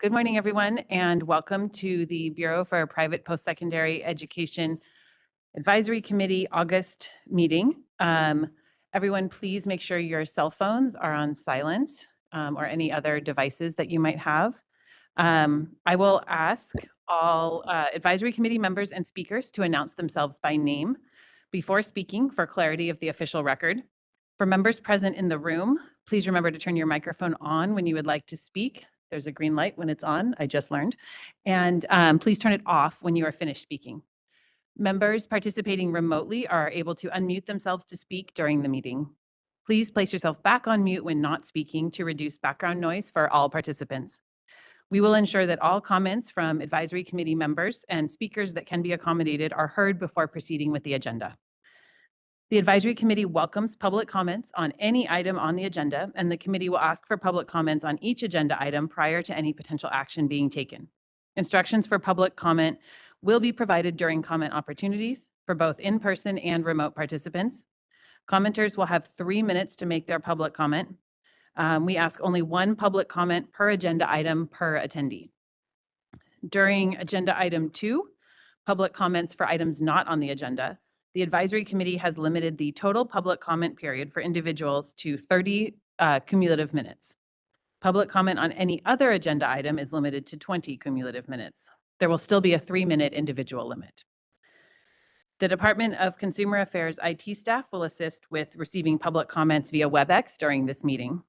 Good morning, everyone, and welcome to the Bureau for Private Postsecondary Education Advisory Committee August meeting. Everyone, please make sure your cell phones are on silent or any other devices that you might have. I will ask all advisory committee members and speakers to announce themselves by name before speaking for clarity of the official record. For members present in the room, please remember to turn your microphone on when you would like to speak. There's a green light when it's on, I just learned. And please turn it off when you are finished speaking. Members participating remotely are able to unmute themselves to speak during the meeting. Please place yourself back on mute when not speaking to reduce background noise for all participants. We will ensure that all comments from advisory committee members and speakers that can be accommodated are heard before proceeding with the agenda. The advisory committee welcomes public comments on any item on the agenda, and the committee will ask for public comments on each agenda item prior to any potential action being taken. Instructions for public comment will be provided during comment opportunities for both in-person and remote participants. Commenters will have 3 minutes to make their public comment. We ask only one public comment per agenda item per attendee. During agenda item 2, public comments for items not on the agenda, the advisory committee has limited the total public comment period for individuals to 30 cumulative minutes. Public comment on any other agenda item is limited to 20 cumulative minutes. There will still be a 3-minute individual limit. The Department of Consumer Affairs IT staff will assist with receiving public comments via WebEx during this meeting.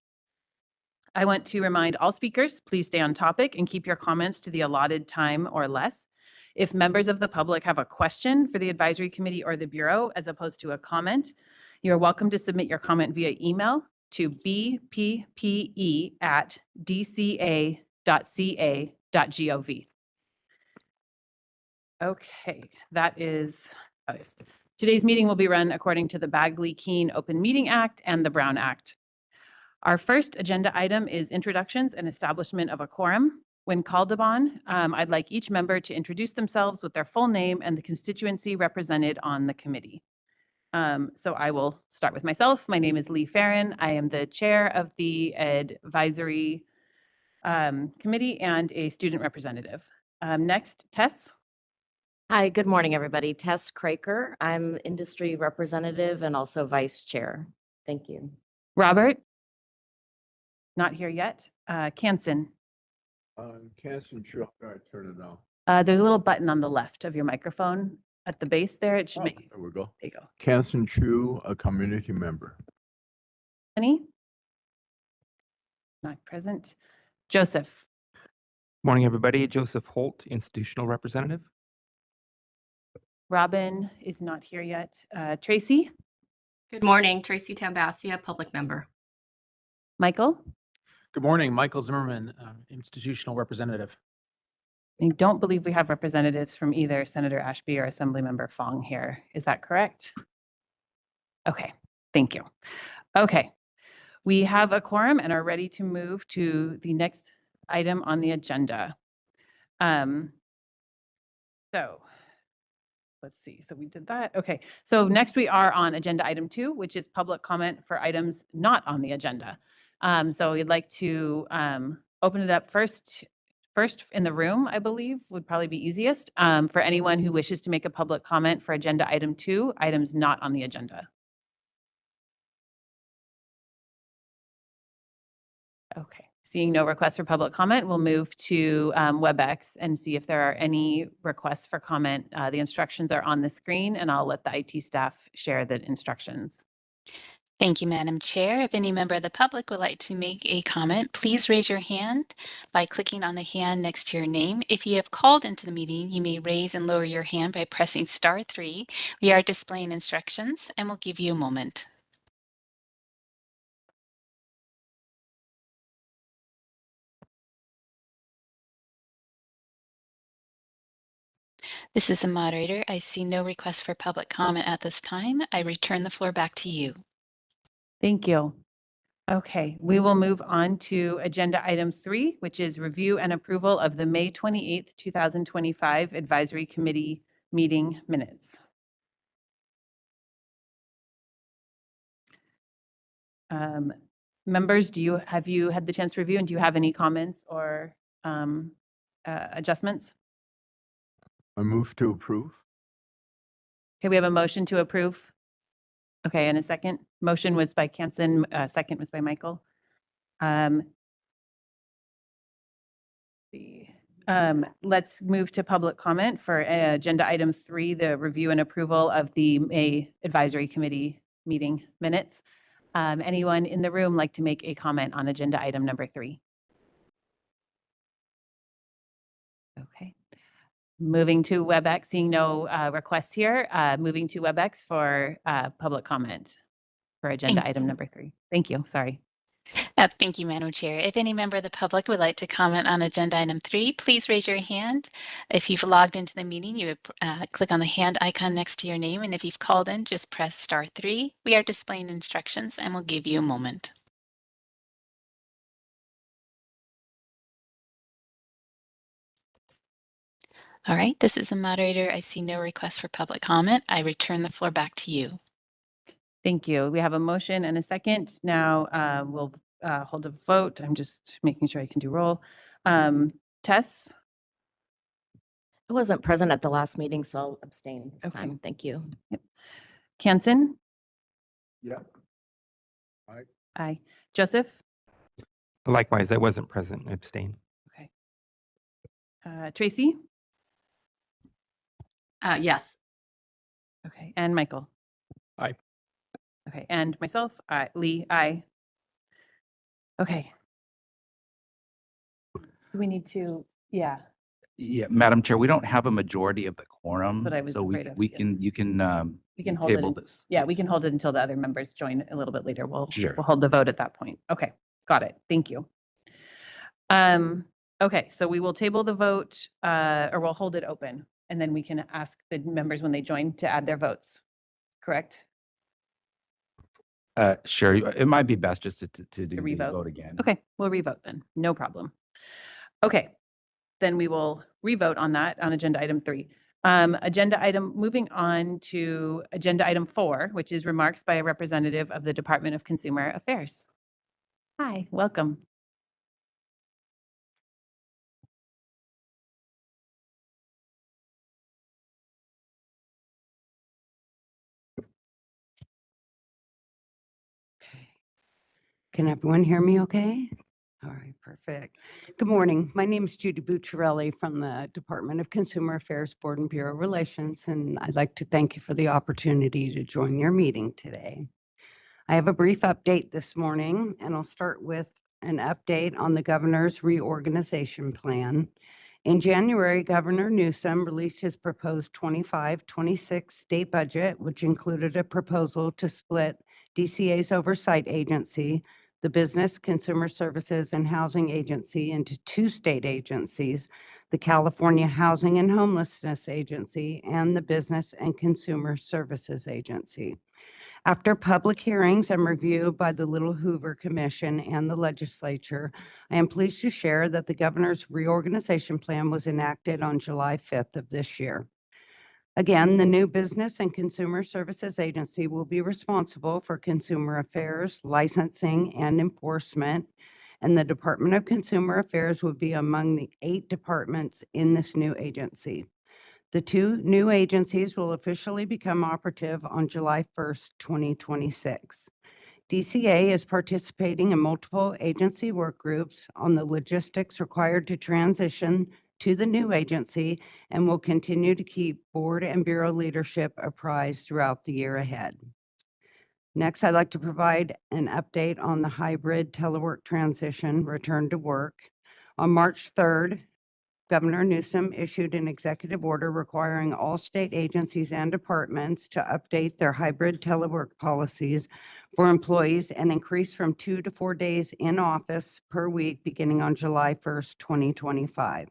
I want to remind all speakers, please stay on topic and keep your comments to the allotted time or less. If members of the public have a question for the advisory committee or the Bureau, as opposed to a comment, you're welcome to submit your comment via email to bppe@dca.ca.gov. Okay, that is, today's meeting will be run according to the Bagley-Keene Open Meeting Act and the Brown Act. Our first agenda item is introductions and establishment of a quorum. When called upon, I'd like each member to introduce themselves with their full name and the constituency represented on the committee. So I will start with myself. My name is Lee Farron. I am the chair of the advisory committee and a student representative. Next, Tess. Hi, good morning, everybody. Tess Craker. I'm industry representative and also vice chair. Thank you. Robert. Not here yet. Canson. Canson, sure. All right, turn it on. There's a little button on the left of your microphone at the base there. It should make. There we go. There you go. Canson Chu, a community member. Any? Not present. Joseph. Morning, everybody. Joseph Holt, institutional representative. Robin is not here yet. Tracy. Good morning, Tracy Tambasia, public member. Michael. Good morning, Michael Zimmerman, institutional representative. I don't believe we have representatives from either Senator Ashby or Assemblymember Fong here. Is that correct? Okay, thank you. Okay, we have a quorum and are ready to move to the next item on the agenda. So let's see, so we did that. Okay, so next we are on agenda item 2, which is public comment for items not on the agenda. So we'd like to open it up first in the room, I believe, would probably be easiest for anyone who wishes to make a public comment for agenda item 2, items not on the agenda. Okay, seeing no requests for public comment, we'll move to WebEx and see if there are any requests for comment. The instructions are on the screen, and I'll let the IT staff share the instructions. Thank you, Madam Chair. If any member of the public would like to make a comment, please raise your hand by clicking on the hand next to your name. If you have called into the meeting, you may raise and lower your hand by pressing *3. We are displaying instructions and we'll give you a moment. This is the moderator. I see no requests for public comment at this time. I return the floor back to you. Thank you. Okay, we will move on to agenda item 3, which is review and approval of the May 28th, 2025 Advisory Committee meeting minutes. Members, have you had the chance to review, and do you have any comments or adjustments? I move to approve. Okay, we have a motion to approve. Okay, and a second. Motion was by Canson, second was by Michael. Let's move to public comment for agenda item 3, the review and approval of the May Advisory Committee meeting minutes. Anyone in the room like to make a comment on agenda item number 3? Okay. Moving to WebEx, seeing no requests here, moving to WebEx for public comment for agenda Thank item number 3. Thank you, sorry. Thank you, Madam Chair. If any member of the public would like to comment on agenda item 3, please raise your hand. If you've logged into the meeting, you would click on the hand icon next to your name. And if you've called in, just press *3. We are displaying instructions and we'll give you a moment. All right, this is a moderator. I see no request for public comment. I return the floor back to you. Thank you. We have a motion and a second. Now we'll hold a vote. I'm just making sure I can do roll. Tess? I wasn't present at the last meeting, so I'll abstain this Okay. time. Thank you. Canson? Yep. Aye. Joseph? Likewise, I wasn't present, abstain. Tracy? Yes. Okay, and Michael? Aye. Okay, and myself, Lee, aye. Okay. Do we need to, yeah, Yeah, Madam Chair, we don't have a majority of the quorum, what I was so afraid of, we yes. can, you can we can hold it. table in- this. Yeah, we yes. can hold it until the other members join a little bit later. We'll Sure. hold the vote at that point. Okay, got it. Thank you. Okay, so we will table the vote, or we'll hold it open, and then we can ask the members when they join to add their votes. Correct? Sure, it might be best just to do the revote? vote again. Okay, we'll revote then. No problem. Okay, then we will revote on that on agenda item 3. Moving on to agenda item 4, which is remarks by a representative of the Department of Consumer Affairs. Hi, welcome. Can everyone hear me okay? All right, perfect. Good morning. My name is Judy Bucciarelli from the Department of Consumer Affairs Board and Bureau Relations, and I'd like to thank you for the opportunity to join your meeting today. I have a brief update this morning, and I'll start with an update on the governor's reorganization plan. In January, Governor Newsom released his proposed 25-26 state budget, which included a proposal to split DCA's oversight agency, the Business, Consumer Services, and Housing Agency, into 2 state agencies, the California Housing and Homelessness Agency and the Business and Consumer Services Agency. After public hearings and review by the Little Hoover Commission and the legislature, I am pleased to share that the governor's reorganization plan was enacted on July 5th of this year. Again, the new Business and Consumer Services Agency will be responsible for consumer affairs, licensing, and enforcement, and the Department of Consumer Affairs will be among the 8 departments in this new agency. The 2 new agencies will officially become operative on July 1st, 2026. DCA is participating in multiple agency work groups on the logistics required to transition to the new agency and will continue to keep board and bureau leadership apprised throughout the year ahead. Next, I'd like to provide an update on the hybrid telework transition return to work. On March 3rd, Governor Newsom issued an executive order requiring all state agencies and departments to update their hybrid telework policies for employees and increase from 2 to 4 days in office per week beginning on July 1st, 2025.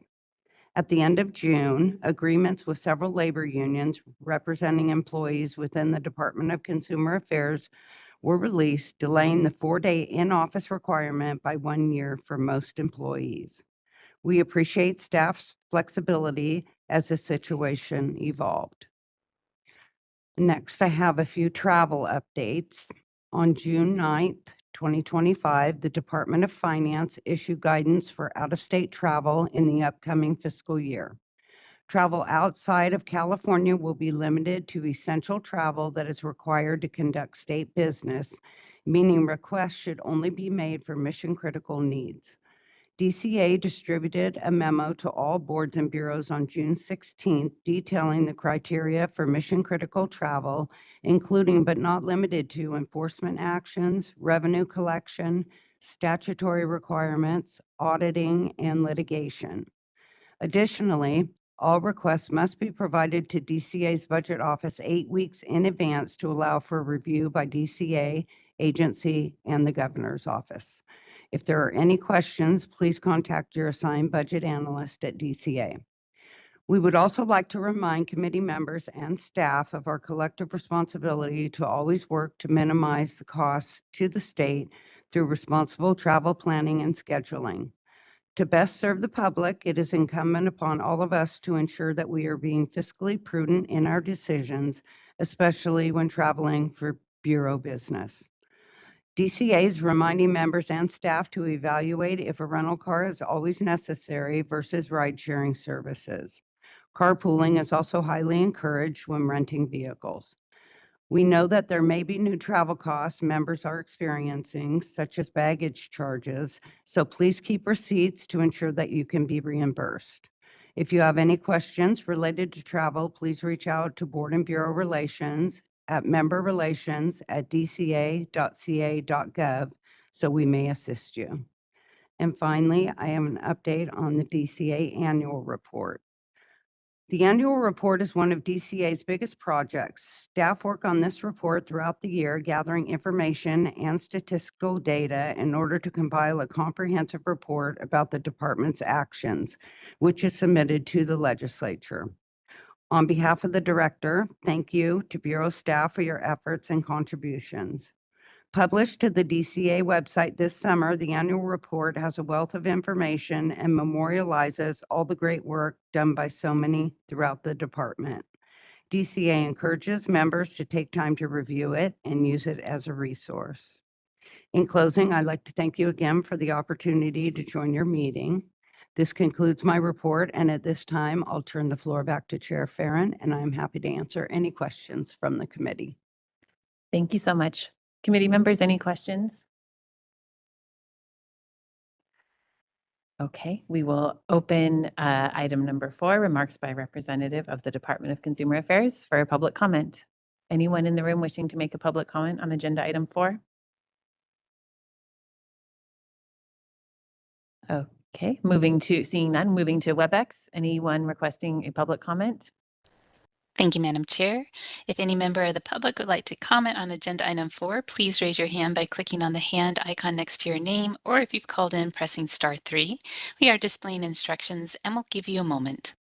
At the end of June, agreements with several labor unions representing employees within the Department of Consumer Affairs were released, delaying the 4-day in-office requirement by 1 year for most employees. We appreciate staff's flexibility as the situation evolved. Next, I have a few travel updates. On June 9th, 2025, the Department of Finance issue guidance for out-of-state travel in the upcoming fiscal year. Travel outside of California will be limited to essential travel that is required to conduct state business, meaning requests should only be made for mission-critical needs. DCA distributed a memo to all boards and bureaus on June 16th detailing the criteria for mission-critical travel, including but not limited to enforcement actions, revenue collection, statutory requirements, auditing, and litigation. Additionally, all requests must be provided to DCA's budget office 8 weeks in advance to allow for review by DCA, agency, and the governor's office. If there are any questions, please contact your assigned budget analyst at DCA. We would also like to remind committee members and staff of our collective responsibility to always work to minimize the costs to the state through responsible travel planning and scheduling. To best serve the public, it is incumbent upon all of us to ensure that we are being fiscally prudent in our decisions, especially when traveling for bureau business. DCA is reminding members and staff to evaluate if a rental car is always necessary versus ride-sharing services. Carpooling is also highly encouraged when renting vehicles. We know that there may be new travel costs members are experiencing, such as baggage charges, so please keep receipts to ensure that you can be reimbursed. If you have any questions related to travel, please reach out to Board and Bureau Relations at memberrelations@dca.ca.gov so we may assist you. And finally, I have an update on the DCA annual report. The annual report is one of DCA's biggest projects. Staff work on this report throughout the year, gathering information and statistical data in order to compile a comprehensive report about the department's actions, which is submitted to the legislature. On behalf of the director, thank you to Bureau staff for your efforts and contributions. Published to the DCA website this summer, the annual report has a wealth of information and memorializes all the great work done by so many throughout the department. DCA encourages members to take time to review it and use it as a resource. In closing, I'd like to thank you again for the opportunity to join your meeting. This concludes my report, and at this time, I'll turn the floor back to Chair Farren, and I'm happy to answer any questions from the committee. Thank you so much. Committee members, any questions? Okay, we will open item number 4, remarks by representative of the Department of Consumer Affairs for a public comment. Anyone in the room wishing to make a public comment on agenda item 4? Okay, seeing none, moving to WebEx. Anyone requesting a public comment? Thank you, Madam Chair. If any member of the public would like to comment on agenda item 4, please raise your hand by clicking on the hand icon next to your name, or if you've called in, pressing star 3. We are displaying instructions and we'll give you a moment.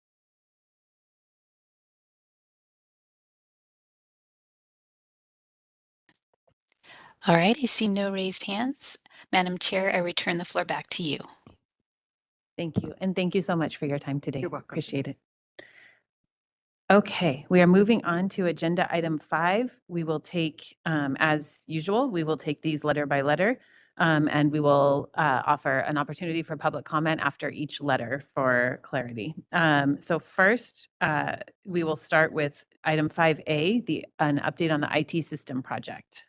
All right, I see no raised hands. Madam Chair, I return the floor back to you. Thank you, and thank you so much for your time today. You're welcome. Appreciate it. Okay, we are moving on to agenda item 5. We will take, as usual, we will take these letter by letter, and we will offer an opportunity for public comment after each letter for clarity. So first, we will start with item 5A, an update on the IT system project.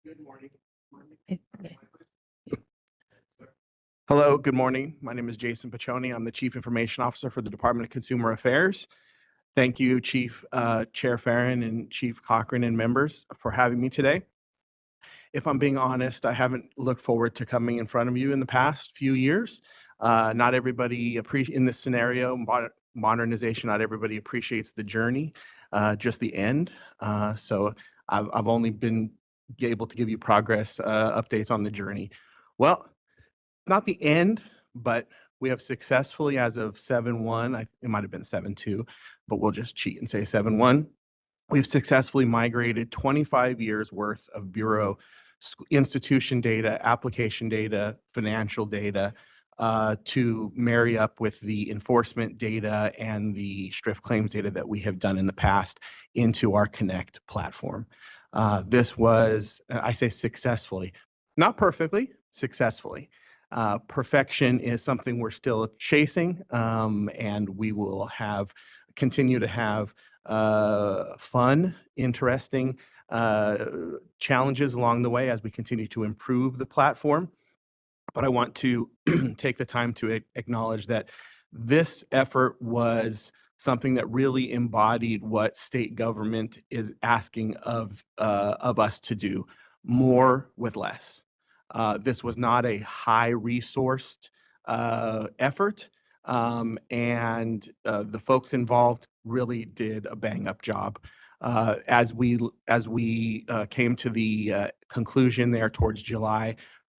Good morning. Hello, good morning. My name is Jason Piccioni. I'm the Chief Information Officer for the Department of Consumer Affairs. Thank you, Chief Chair Farren and Chief Cochran and members for having me today. If I'm being honest, I haven't looked forward to coming in front of you in the past few years. Not everybody in this scenario, modernization, not everybody appreciates the journey, just the end. So I've only been able to give you progress updates on the journey. Well, not the end, but we have successfully, as of 7/1, it might have been 7/2, but we'll just cheat and say 7/1. We've successfully migrated 25 years worth of Bureau institution data, application data, financial data to marry up with the enforcement data and the strict claims data that we have done in the past into our Connect platform. This was, I say successfully, not perfectly, successfully. Perfection is something we're still chasing, and we will continue to have fun, interesting challenges along the way as we continue to improve the platform. But I want to take the time to acknowledge that this effort was something that really embodied what state government is asking of us to do, more with less. This was not a high-resourced effort, and the folks involved really did a bang-up job. As we came to the conclusion there towards July,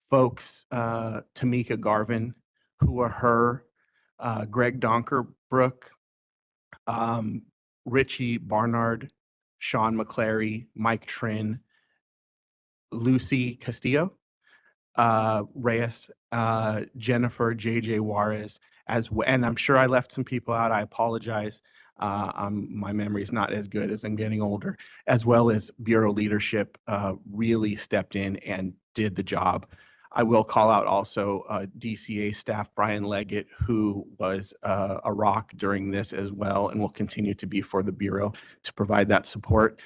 folks, Tamika Garvin, who are her, Greg Donkerbrook, Richie Barnard, Sean McClary, Mike Trin, Lucy Castillo, Reyes, Jennifer, JJ Juarez, and I'm sure I left some people out. I apologize. My memory is not as good as I'm getting older, as well as Bureau leadership really stepped in and did the job. I will call out also DCA staff Brian Leggett, who was a rock during this as well and will continue to be for the Bureau to provide that support.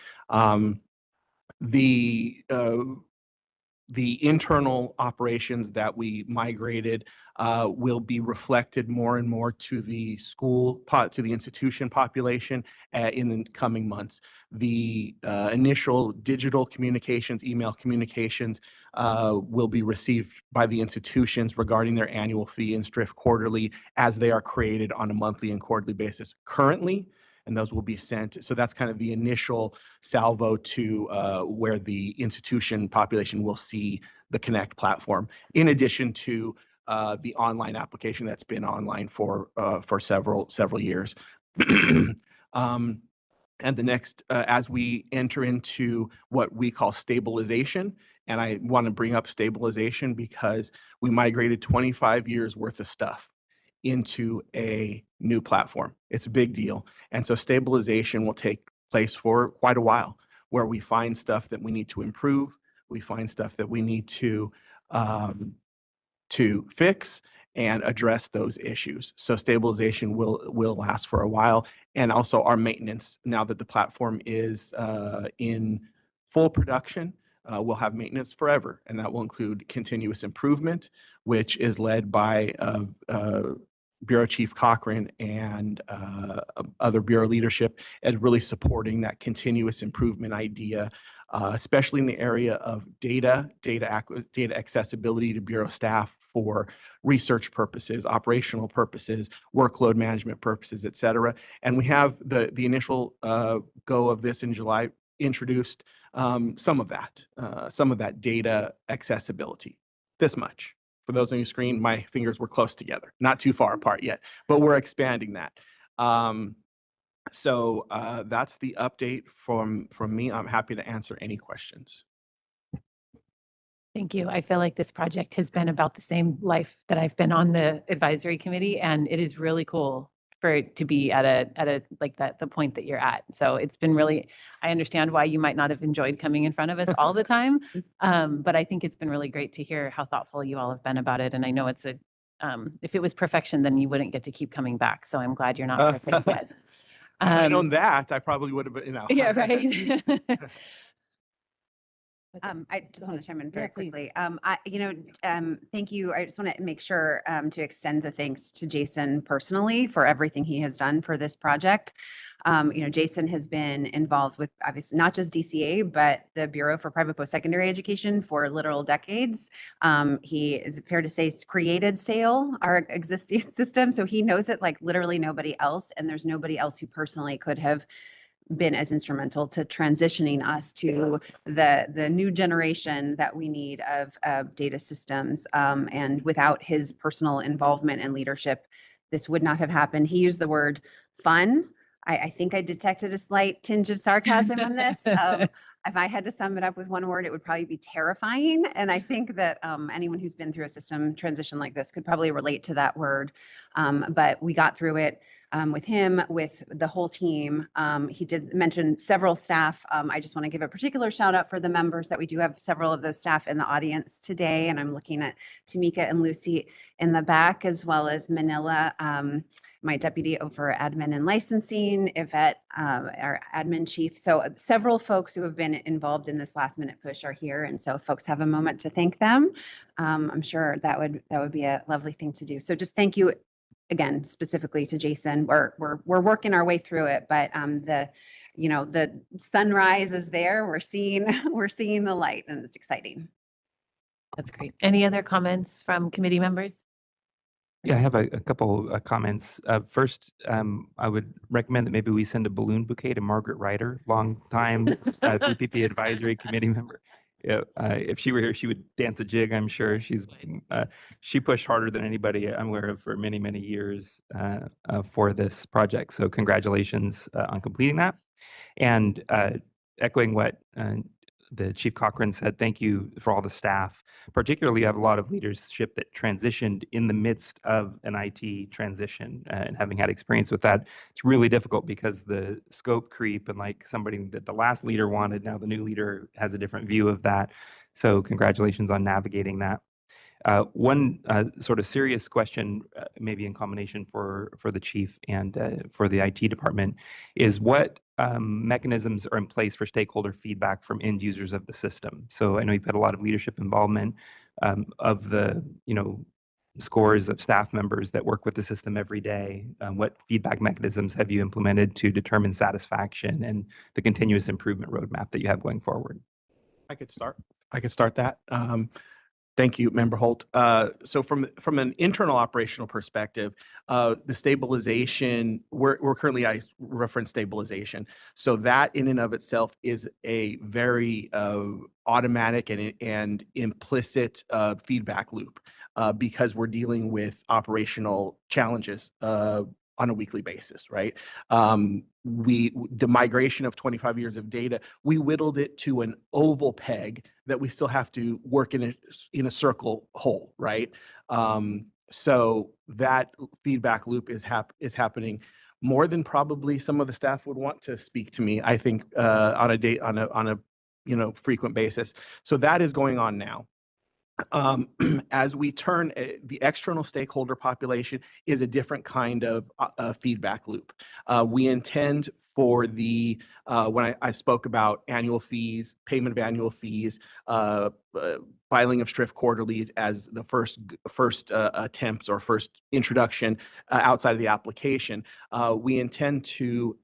The internal operations that we migrated will be reflected more and more to the to the institution population in the coming months. The initial digital communications, email communications will be received by the institutions regarding their annual fee and STRIF quarterly as they are created on a monthly and quarterly basis currently, and those will be sent. So that's kind of the initial salvo to where the institution population will see the Connect platform, in addition to the online application that's been online for several years. And the next, as we enter into what we call stabilization, and I want to bring up stabilization because we migrated 25 years worth of stuff into a new platform. It's a big deal. And so stabilization will take place for quite a while, where we find stuff that we need to improve, we find stuff that we need to fix and address those issues. So stabilization will last for a while. And also our maintenance, now that the platform is in full production, we'll have maintenance forever. And that will include continuous improvement, which is led by Bureau Chief Cochran and other Bureau leadership, and really supporting that continuous improvement idea, especially in the area of data accessibility to Bureau staff for research purposes, operational purposes, workload management purposes, et cetera. And we have the initial go of this in July introduced some of that data accessibility, this much. For those on your screen, my fingers were close together, not too far apart yet, but we're expanding that. So that's the update from me. I'm happy to answer any questions. Thank you. I feel like this project has been about the same life that I've been on the advisory committee, and it is really cool for it to be at a like the point that you're at. So it's been really, I understand why you might not have enjoyed coming in front of us all the time, but I think it's been really great to hear how thoughtful you all have been about it. And I know it's if it was perfection, then you wouldn't get to keep coming back. So I'm glad you're not perfect yet. If I'd known that, I probably would have been, Yeah, right. I just want to chime in very please. quickly. Thank you. I just want to make sure to extend the thanks to Jason personally for everything he has done for this project. Jason has been involved with obviously not just DCA, but the Bureau for Private Postsecondary Education for literal decades. He, is it fair to say, created SAIL, our existing system. So he knows it like literally nobody else. And there's nobody else who personally could have been as instrumental to transitioning us to the new generation that we need of data systems. And without his personal involvement and leadership, this would not have happened. He used the word fun. I think I detected a slight tinge of sarcasm on this. if I had to sum it up with one word, it would probably be terrifying. And I think that anyone who's been through a system transition like this could probably relate to that word. But we got through it with him, with the whole team. He did mention several staff. I just want to give a particular shout out for the members that we do have several of those staff in the audience today. And I'm looking at Tamika and Lucy in the back, as well as Manila, my deputy over admin and licensing, Yvette, our admin chief. So several folks who have been involved in this last minute push are here. And so if folks have a moment to thank them, I'm sure that would be a lovely thing to do. So just thank you again, specifically to Jason. We're working our way through it, but the sunrise is there. We're seeing the light, and it's exciting. That's great. Any other comments from committee members? Yeah, I have a couple comments. First, I would recommend that maybe we send a balloon bouquet to Margaret Ryder, longtime PPP advisory committee member. Yeah, if she were here, she would dance a jig, I'm sure. She pushed harder than anybody I'm aware of for many, many years for this project. So congratulations on completing that. And echoing what the Chief Cochran said, thank you for all the staff. Particularly, I have a lot of leadership that transitioned in the midst of an IT transition, and having had experience with that, it's really difficult because the scope creep and like somebody that the last leader wanted, now the new leader has a different view of that. So congratulations on navigating that. One sort of serious question, maybe in combination for the chief and for the IT department, is what mechanisms are in place for stakeholder feedback from end users of the system? So I know you've had a lot of leadership involvement of the scores of staff members that work with the system every day. What feedback mechanisms have you implemented to determine satisfaction and the continuous improvement roadmap that you have going forward? I could start that. Thank you, Member Holt. So from an internal operational perspective, the stabilization, we're currently, I reference stabilization. So that in and of itself is a very automatic and implicit feedback loop because we're dealing with operational challenges on a weekly basis, right? The migration of 25 years of data, we whittled it to an oval peg that we still have to work in a circle hole, right? So that feedback loop is happening more than probably some of the staff would want to speak to me, I think, on a frequent basis. So that is going on now. As we turn, the external stakeholder population is a different kind of feedback loop. We intend for the, when I spoke about annual fees, payment of annual fees, filing of STRIF quarterlies as the first attempts or first introduction outside of the application, we intend to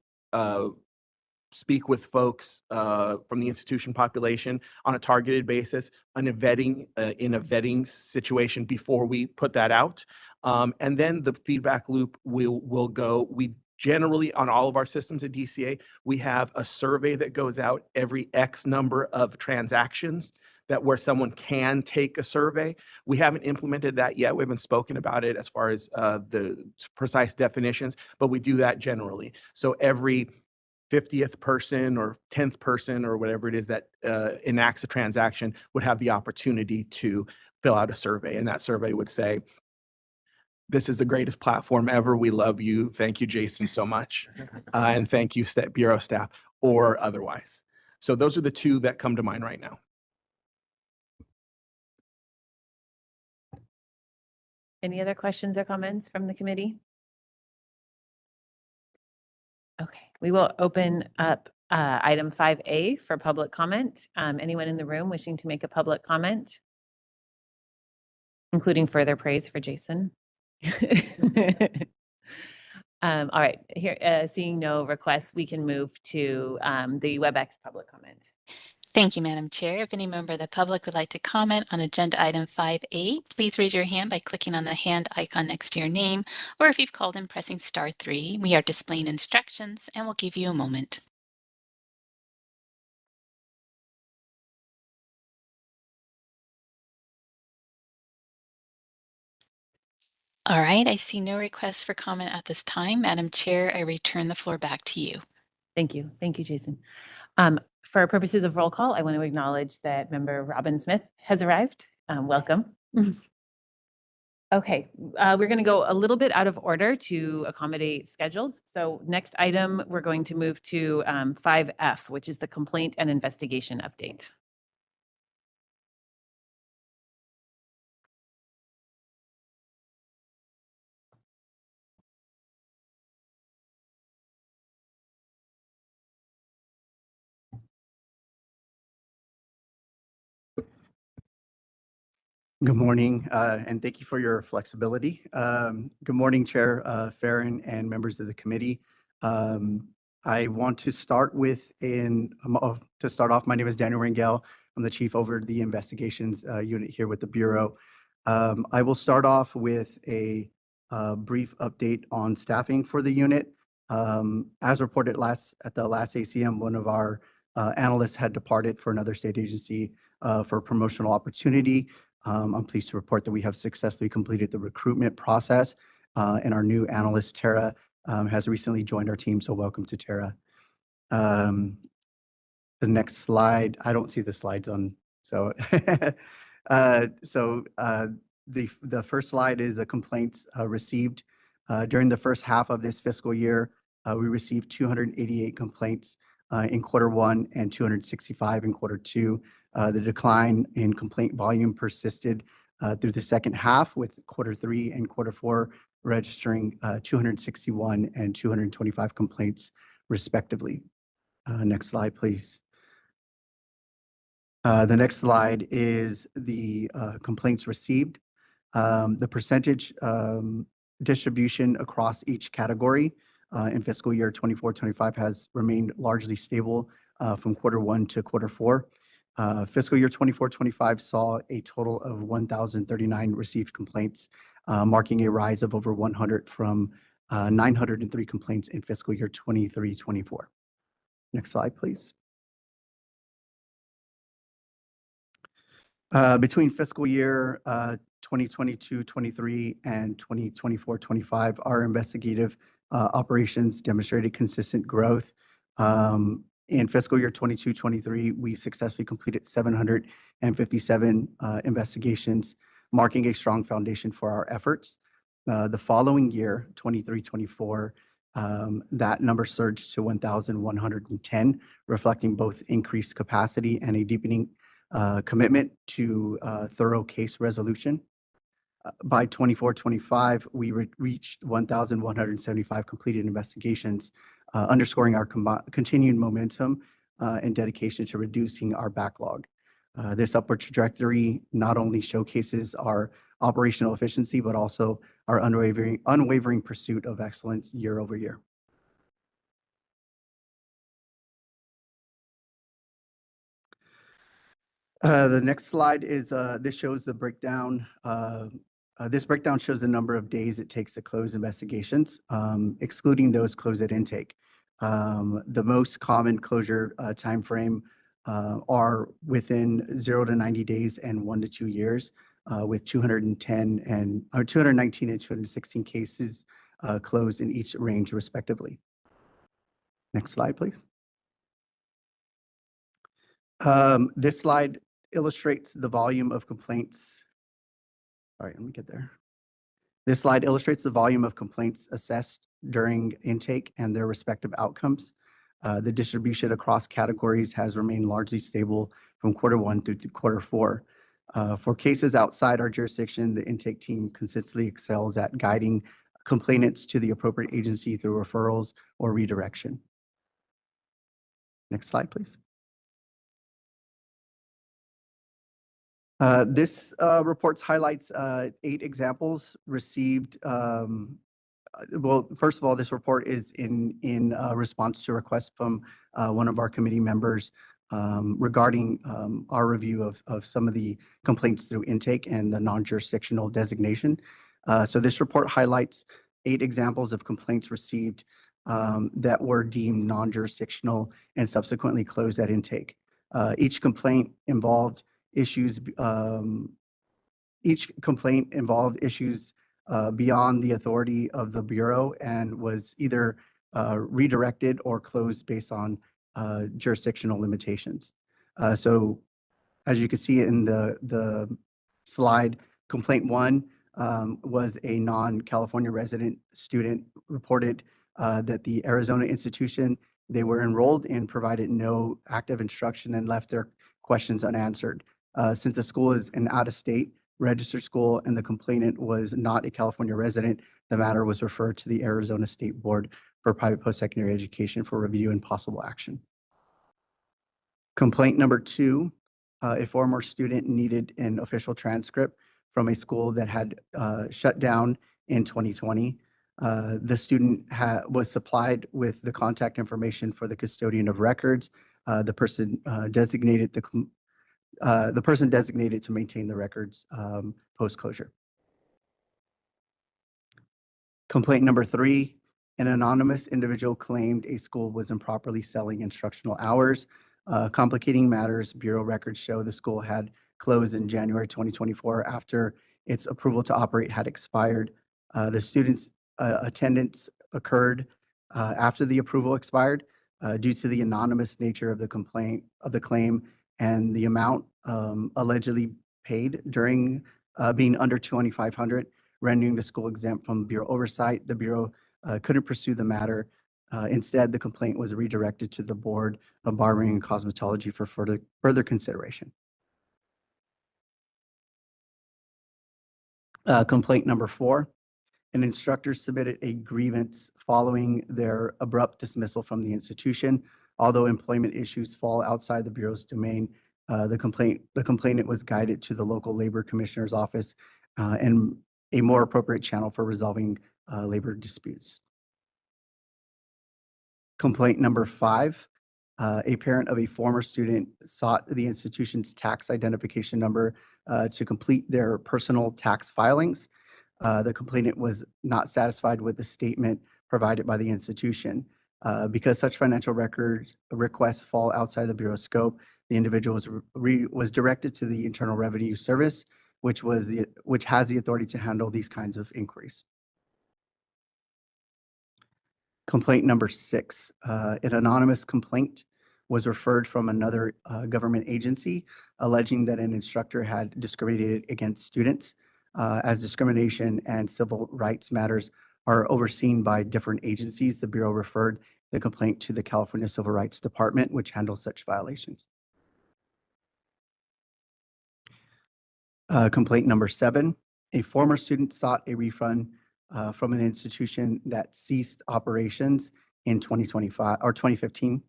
speak with folks from the institution population on a targeted basis in a vetting situation before we put that out. And then the feedback loop will go. We generally, on all of our systems at DCA, we have a survey that goes out every X number of transactions where someone can take a survey. We haven't implemented that yet. We haven't spoken about it as far as the precise definitions, but we do that generally. So every 50th person or 10th person or whatever it is that enacts a transaction would have the opportunity to fill out a survey. And that survey would say, this is the greatest platform ever. We love you. Thank you, Jason, so much. And thank you, Bureau staff, or otherwise. So those are the two that come to mind right now. Any other questions or comments from the committee? Okay, we will open up item 5A for public comment. Anyone in the room wishing to make a public comment? Including further praise for Jason. All right, here, seeing no requests, we can move to the WebEx public comment. Thank you, Madam Chair. If any member of the public would like to comment on agenda item 5A, please raise your hand by clicking on the hand icon next to your name, or if you've called in, pressing *3. We are displaying instructions and we'll give you a moment. All right, I see no requests for comment at this time. Madam Chair, I return the floor back to you. Thank you. Thank you, Jason. For purposes of roll call, I want to acknowledge that member Robin Smith has arrived. Welcome. Okay, we're going to go a little bit out of order to accommodate schedules. So next item, we're going to move to 5F, which is the complaint and investigation update. Good morning, and thank you for your flexibility. Good morning, Chair Farron and members of the committee. I want to start with to start off, my name is Daniel Rangel. I'm the chief over the investigations unit here with the Bureau. I will start off with a brief update on staffing for the unit. As reported at the last ACM, one of our analysts had departed for another state agency for a promotional opportunity. I'm pleased to report that we have successfully completed the recruitment process, and our new analyst, Tara, has recently joined our team, so welcome to Tara. The next slide, I don't see the slides on, so the first slide is the complaints received. During the first half of this fiscal year, we received 288 complaints in Q1 and 265 in Q2. The decline in complaint volume persisted through the second half, with Q3 and Q4 registering 261 and 225 complaints respectively. Next slide, please. The next slide is the complaints received. The percentage distribution across each category in fiscal year 24-25 has remained largely stable from Q1 to Q4. Fiscal year 24-25 saw a total of 1,039 received complaints, marking a rise of over 100 from 903 complaints in fiscal year 23-24. Next slide, please. Between fiscal year 2022-23 and 2024-25, our investigative operations demonstrated consistent growth. In fiscal year 22-23, we successfully completed 757 investigations, marking a strong foundation for our efforts. The following year, 23-24, that number surged to 1,110, reflecting both increased capacity and a deepening commitment to thorough case resolution. By 24-25, we reached 1,175 completed investigations, underscoring our continued momentum and dedication to reducing our backlog. This upward trajectory not only showcases our operational efficiency, but also our unwavering pursuit of excellence year over year. The next slide is, this shows the breakdown. This breakdown shows the number of days it takes to close investigations, excluding those closed at intake. The most common closure timeframe are within 0 to 90 days and 1 to 2 years, with 219 and 216 cases closed in each range respectively. Next slide, please. This slide illustrates the volume of complaints. All right, let me get there. This slide illustrates the volume of complaints assessed during intake and their respective outcomes. The distribution across categories has remained largely stable from Q1 through to Q4. For cases outside our jurisdiction, the intake team consistently excels at guiding complainants to the appropriate agency through referrals or redirection. Next slide, please. This report highlights 8 examples received. Well, first of all, this report is in response to a request from one of our committee members regarding our review of some of the complaints through intake and the non-jurisdictional designation. So this report highlights 8 examples of complaints received that were deemed non-jurisdictional and subsequently closed at intake. Each complaint involved issues beyond the authority of the Bureau and was either redirected or closed based on jurisdictional limitations. So as you can see in the slide, complaint one was a non-California resident student reported that the Arizona institution they were enrolled in provided no active instruction and left their questions unanswered. Since the school is an out-of-state registered school and the complainant was not a California resident, the matter was referred to the Arizona State Board for Private Post-Secondary Education for review and possible action. Complaint number two, a former student needed an official transcript from a school that had shut down in 2020. The student was supplied with the contact information for the custodian of records. The person designated to maintain the records post-closure. Complaint number three, an anonymous individual claimed a school was improperly selling instructional hours. Complicating matters, Bureau records show the school had closed in January 2024 after its approval to operate had expired. The students' attendance occurred after the approval expired due to the anonymous nature of the claim and the amount allegedly paid during being under $2,500, rendering the school exempt from Bureau oversight. The Bureau couldn't pursue the matter. Instead, the complaint was redirected to the Board of Barbering and Cosmetology for further consideration. Complaint number four, an instructor submitted a grievance following their abrupt dismissal from the institution. Although employment issues fall outside the Bureau's domain, the complainant was guided to the local labor commissioner's office and a more appropriate channel for resolving labor disputes. Complaint number five, a parent of a former student sought the institution's tax identification number to complete their personal tax filings. The complainant was not satisfied with the statement provided by the institution. Because such financial record requests fall outside the Bureau's scope, the individual was directed to the Internal Revenue Service, which has the authority to handle these kinds of inquiries. Complaint number six, an anonymous complaint was referred from another government agency alleging that an instructor had discriminated against students. As discrimination and civil rights matters are overseen by different agencies, the Bureau referred the complaint to the California Civil Rights Department, which handles such violations. Complaint number seven, a former student sought a refund from an institution that ceased operations in 2025 or 2015.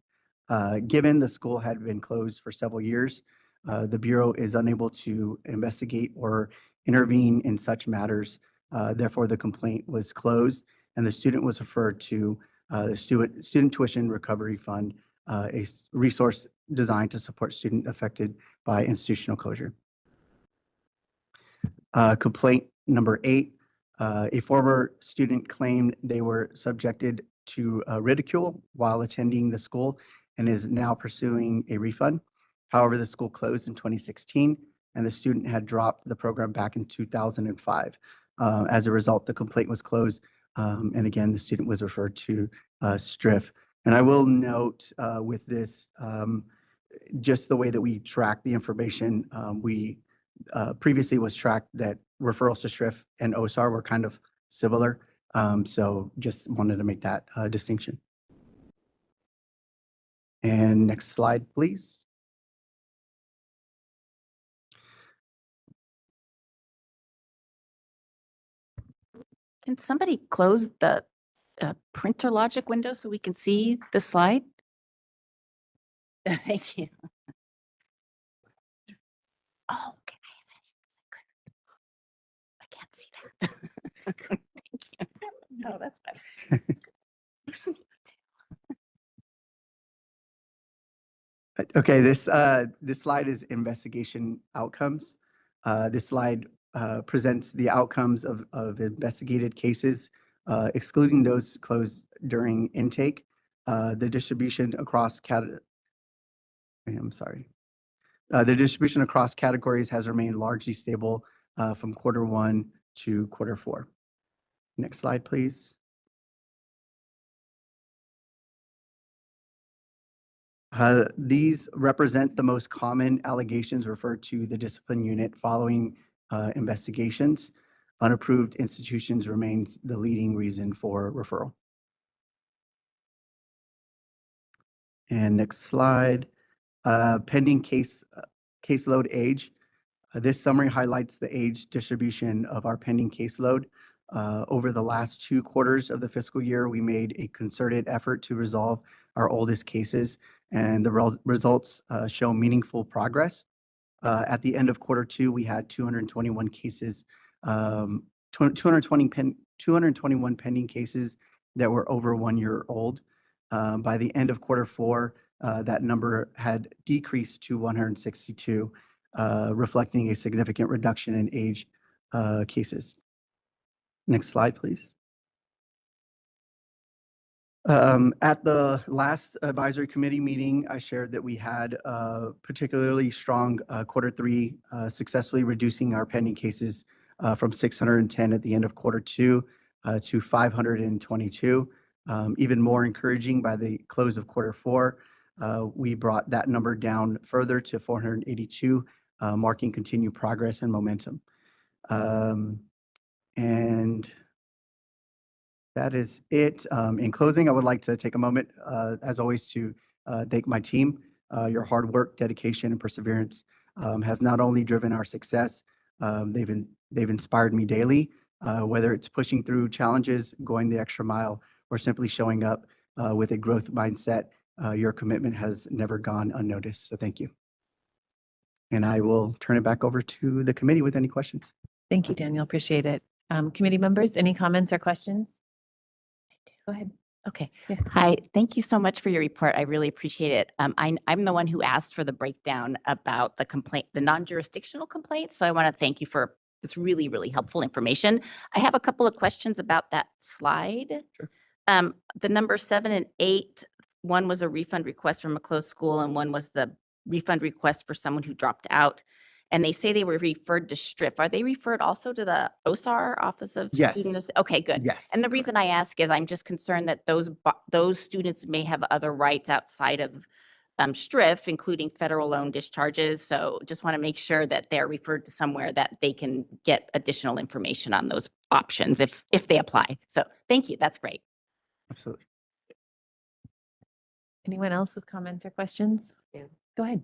Given the school had been closed for several years, the Bureau is unable to investigate or intervene in such matters. Therefore, the complaint was closed and the student was referred to the Student Tuition Recovery Fund, a resource designed to support students affected by institutional closure. Complaint number eight, a former student claimed they were subjected to ridicule while attending the school and is now pursuing a refund. However, the school closed in 2016 and the student had dropped the program back in 2005. As a result, the complaint was closed. And again, the student was referred to STRIF. And I will note with this, just the way that we track the information, we previously was tracked that referrals to STRIF and OSAR were kind of similar. So just wanted to make that distinction. And next slide, please. Can somebody close the printer logic window so we can see the slide? Thank you. Oh, can I say I can't see that. Thank you. No, that's better. Okay, this slide is investigation outcomes. This slide presents the outcomes of investigated cases, excluding those closed during intake. The distribution across the distribution across categories has remained largely stable from Q1 to Q4. Next slide, please. These represent the most common allegations referred to the discipline unit following investigations. Unapproved institutions remains the leading reason for referral. And next slide, pending caseload age. This summary highlights the age distribution of our pending caseload. Over the last 2 quarters of the fiscal year, we made a concerted effort to resolve our oldest cases, and the results show meaningful progress. At the end of Q2, we had 221 cases, 221 pending cases that were over 1 year old. By the end of Q4, that number had decreased to 162, reflecting a significant reduction in age cases. Next slide, please. At the last advisory committee meeting, I shared that we had a particularly strong Q3, successfully reducing our pending cases from 610 at the end of Q2 to 522. Even more encouraging, by the close of Q4, we brought that number down further to 482, marking continued progress and momentum. And that is it. In closing, I would like to take a moment, as always, to thank my team. Your hard work, dedication, and perseverance has not only driven our success, they've inspired me daily, whether it's pushing through challenges, going the extra mile, or simply showing up with a growth mindset. Your commitment has never gone unnoticed. So thank you. And I will turn it back over to the committee with any questions. Thank you, Daniel. Appreciate it. Committee members, any comments or questions? Go ahead. Okay. Yeah. Hi, thank you so much for your report. I really appreciate it. I'm the one who asked for the breakdown about the complaint, the non-jurisdictional complaints. So I want to thank you for this really, really helpful information. I have a couple of questions about that slide. Sure. The number 7 and 8, one was a refund request from a closed school and one was the refund request for someone who dropped out. And they say they were referred to STRIF. Are they referred also to the OSAR, Office of Yes. Student? Okay, good. Yes. And the reason I ask is I'm just concerned that those students may have other rights outside of STRIF, including federal loan discharges. So just want to make sure that they're referred to somewhere that they can get additional information on those options if they apply. So thank you. That's great. Absolutely. Anyone else with comments or questions? Yeah. Go ahead.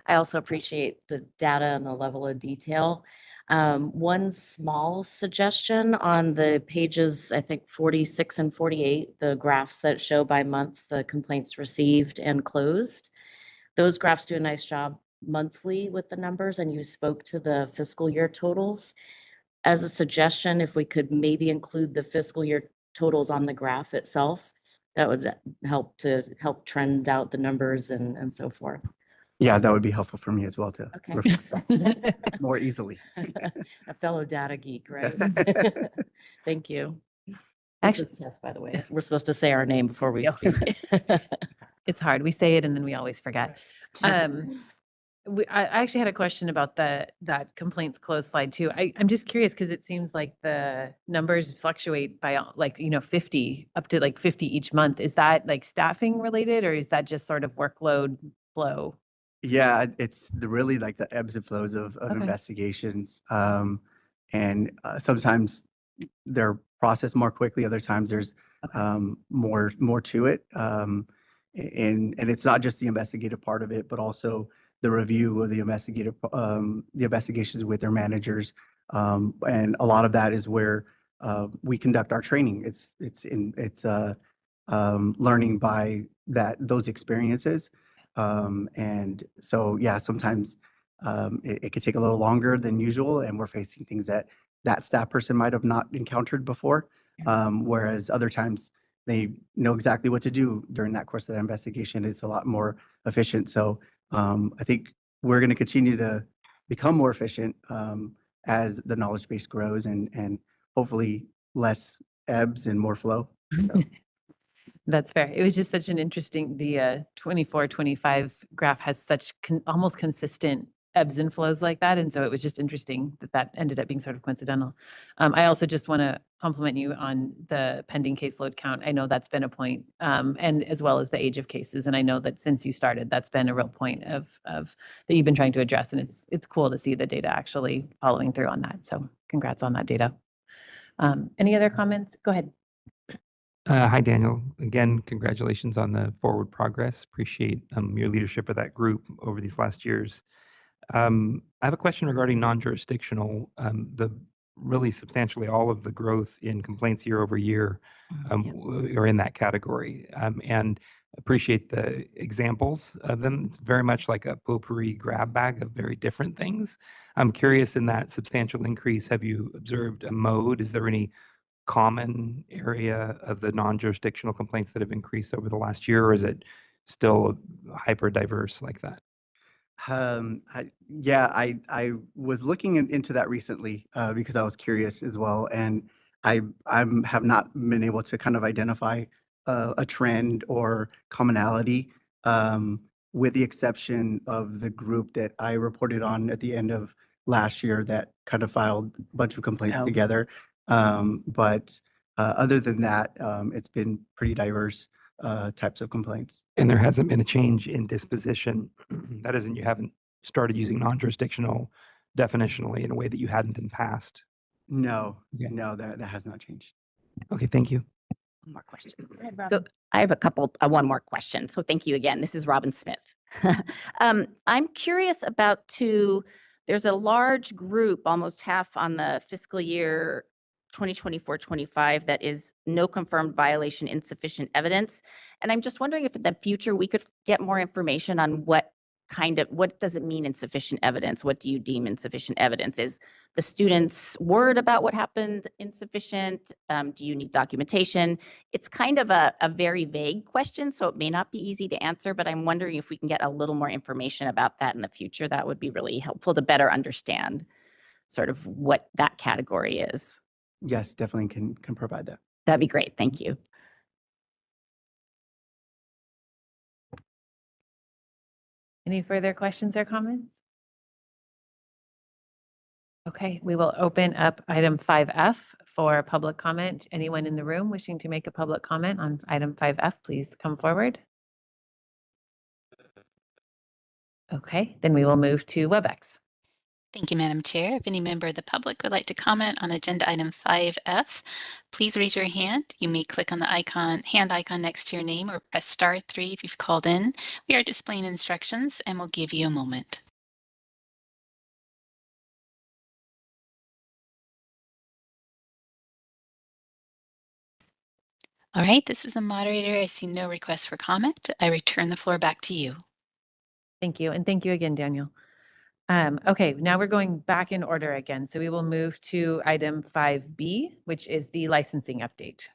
I also appreciate the data and the level of detail. One small suggestion on the pages, I think 46 and 48, the graphs that show by month the complaints received and closed. Those graphs do a nice job monthly with the numbers, and you spoke to the fiscal year totals. As a suggestion, if we could maybe include the fiscal year totals on the graph itself, that would help trend out the numbers and so forth. Yeah, that would be helpful for me as well to Okay. reflect that more easily. A fellow data geek, right? Thank you. Actually- This is Tess, by the way. We're supposed to say our name before we Yeah. speak. It's hard. We say it and then we always forget. I actually had a question about that complaints closed slide too. I'm just curious because it seems like the numbers fluctuate by 50 up to 50 each month. Is that staffing related or is that just sort of workload flow? Yeah, it's really like the ebbs and flows of Okay. investigations. And sometimes they're processed more quickly. Other times there's more to it. And it's not just the investigative part of it, but also the review of the investigations with their managers. And a lot of that is where we conduct our training. It's learning by those experiences. And so, yeah, sometimes it could take a little longer than usual, and we're facing things that staff person might have not encountered before. Whereas other times they know exactly what to do during that course of that investigation. It's a lot more efficient. So I think we're going to continue to become more efficient as the knowledge base grows and hopefully less ebbs and more flow. So. That's fair. It was just such an interesting, the 24, 25 graph has such almost consistent ebbs and flows like that. And so it was just interesting that ended up being sort of coincidental. I also just want to compliment you on the pending caseload count. I know that's been a point, and as well as the age of cases. And I know that since you started, that's been a real point of that you've been trying to address. And it's cool to see the data actually following through on that. So congrats on that data. Any other comments? Go ahead. Hi, Daniel. Again, congratulations on the forward progress. Appreciate your leadership of that group over these last years. I have a question regarding non-jurisdictional. The really substantially all of the growth in complaints year over year are in that category, and appreciate the examples of them. It's very much like a potpourri grab bag of very different things. I'm curious, in that substantial increase, have you observed a mode? Is there any common area of the non-jurisdictional complaints that have increased over the last year, or is it still hyper diverse like that? I was looking into that recently because I was curious as well, and I have not been able to kind of identify a trend or commonality, with the exception of the group that I reported on at the end of last year that kind of filed a bunch of complaints Oh. together. But other than that, it's been pretty diverse types of complaints. And there hasn't been a change in disposition. That isn't, you haven't started using non-jurisdictional definitionally in a way that you hadn't in past. No, Okay. no, that has not changed. Okay, thank you. One more question. So I have one more question. So thank you again. This is Robin Smith. I'm curious about there's a large group, almost half on the fiscal year 2024-25 that is no confirmed violation, insufficient evidence. And I'm just wondering if in the future we could get more information on what does it mean insufficient evidence? What do you deem insufficient evidence? Is the student's word about what happened insufficient? Do you need documentation? It's kind of a very vague question, so it may not be easy to answer, but I'm wondering if we can get a little more information about that in the future. That would be really helpful to better understand sort of what that category is. Yes, definitely can provide that. That'd be great. Thank you. Any further questions or comments? Okay, we will open up item 5F for public comment. Anyone in the room wishing to make a public comment on item 5F, please come forward. Okay, then we will move to WebEx. Thank you, Madam Chair. If any member of the public would like to comment on agenda item 5F, please raise your hand. You may click on the hand icon next to your name, or press *3 if you've called in. We are displaying instructions and we'll give you a moment. All right, this is a moderator. I see no request for comment. I return the floor back to you. Thank you, and thank you again, Daniel. Okay, now we're going back in order again. So we will move to item 5B, which is the licensing update.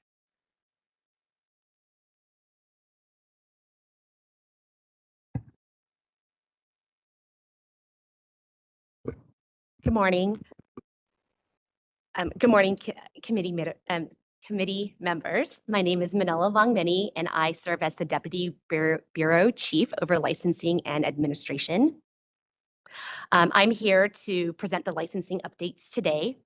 Good morning. Good morning, committee members. My name is Manila Vongmeni, and I serve as the Deputy Bureau Chief over Licensing and Administration. I'm here to present the licensing updates today.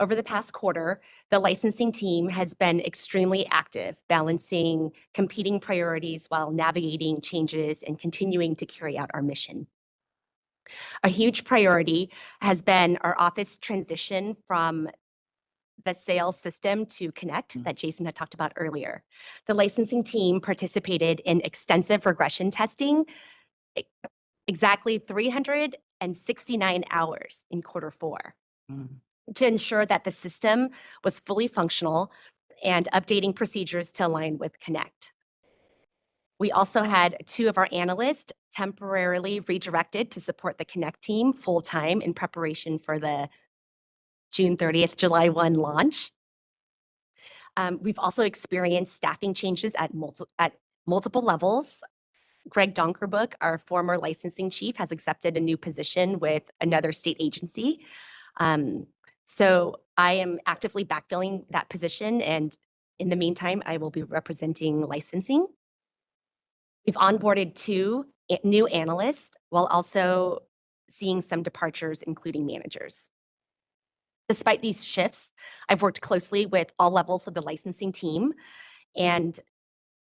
Over the past quarter, the licensing team has been extremely active, balancing competing priorities while navigating changes and continuing to carry out our mission. A huge priority has been our office transition from the sales system to Connect that Jason had talked about earlier. The licensing team participated in extensive regression testing, exactly 369 hours in Q4, to ensure that the system was fully functional and updating procedures to align with Connect. We also had 2 of our analysts temporarily redirected to support the Connect team full-time in preparation for the June 30th, July 1 launch. We've also experienced staffing changes at multiple levels. Greg Donkerbook, our former licensing chief, has accepted a new position with another state agency. So I am actively backfilling that position, and in the meantime, I will be representing licensing. We've onboarded 2 new analysts while also seeing some departures, including managers. Despite these shifts, I've worked closely with all levels of the licensing team and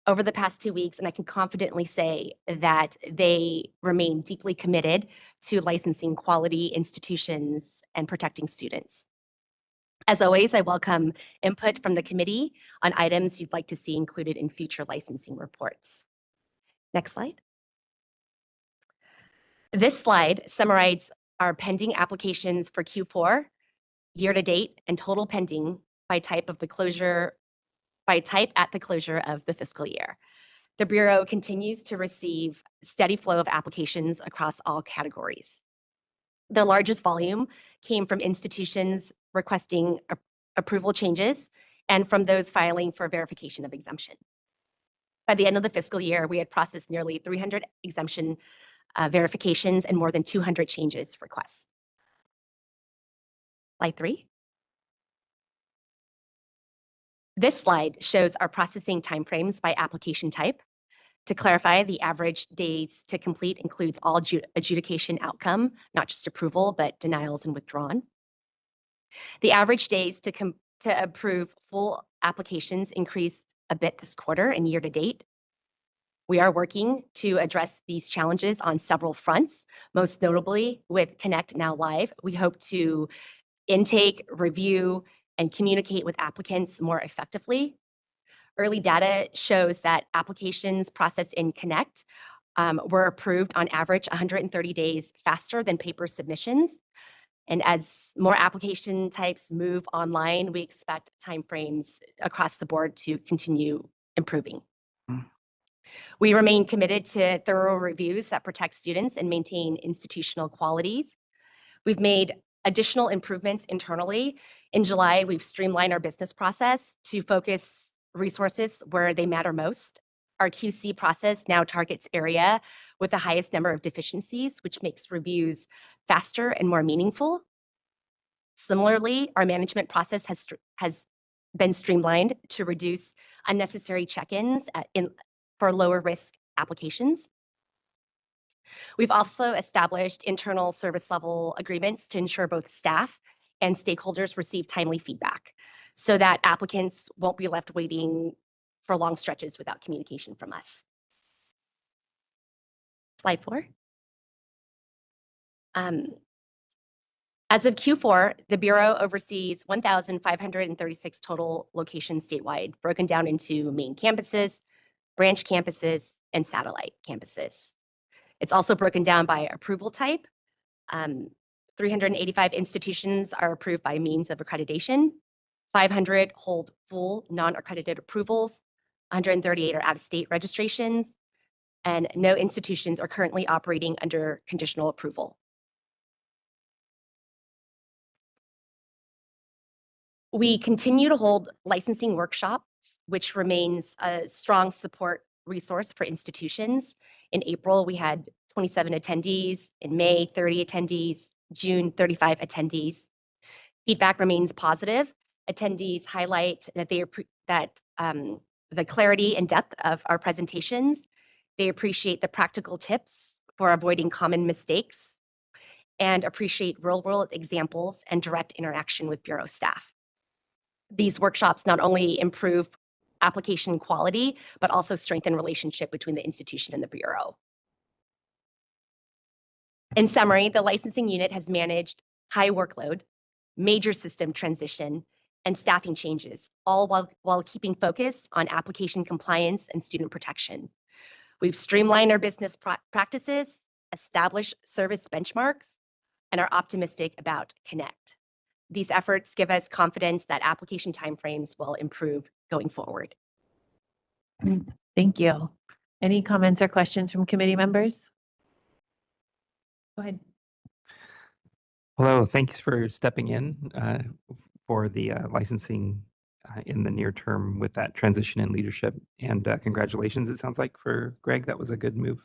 over the past 2 weeks, and I can confidently say that they remain deeply committed to licensing quality institutions and protecting students. As always, I welcome input from the committee on items you'd like to see included in future licensing reports. Next slide. This slide summarizes our pending applications for Q4, year to date, and total pending by type at the closure of the fiscal year. The Bureau continues to receive steady flow of applications across all categories. The largest volume came from institutions requesting approval changes and from those filing for verification of exemption. By the end of the fiscal year, we had processed nearly 300 exemption verifications and more than 200 changes requests. Slide 3. This slide shows our processing timeframes by application type. To clarify, the average days to complete includes all adjudication outcome, not just approval, but denials and withdrawn. The average days to approve full applications increased a bit this quarter and year to date. We are working to address these challenges on several fronts, most notably with Connect Now Live. We hope to intake, review, and communicate with applicants more effectively. Early data shows that applications processed in Connect were approved on average 130 days faster than paper submissions. And as more application types move online, we expect timeframes across the board to continue improving. We remain committed to thorough reviews that protect students and maintain institutional qualities. We've made additional improvements internally. In July, we've streamlined our business process to focus resources where they matter most. Our QC process now targets area with the highest number of deficiencies, which makes reviews faster and more meaningful. Similarly, our management process has been streamlined to reduce unnecessary check-ins for lower risk applications. We've also established internal service level agreements to ensure both staff and stakeholders receive timely feedback so that applicants won't be left waiting for long stretches without communication from us. Slide 4. As of Q4, the Bureau oversees 1,536 total locations statewide, broken down into main campuses, branch campuses, and satellite campuses. It's also broken down by approval type. 385 institutions are approved by means of accreditation. 500 hold full non-accredited approvals. 138 are out-of-state registrations. And no institutions are currently operating under conditional approval. We continue to hold licensing workshops, which remains a strong support resource for institutions. In April, we had 27 attendees. In May, 30 attendees. June, 35 attendees. Feedback remains positive. Attendees highlight that the clarity and depth of our presentations. They appreciate the practical tips for avoiding common mistakes and appreciate real-world examples and direct interaction with Bureau staff. These workshops not only improve application quality, but also strengthen relationship between the institution and the Bureau. In summary, the licensing unit has managed high workload, major system transition, and staffing changes, all while keeping focus on application compliance and student protection. We've streamlined our business practices, established service benchmarks, and are optimistic about Connect. These efforts give us confidence that application timeframes will improve going forward. Thank you. Any comments or questions from committee members? Go ahead. Hello, thanks for stepping in for the licensing in the near term with that transition in leadership. And congratulations, it sounds like, for Greg. That was a good move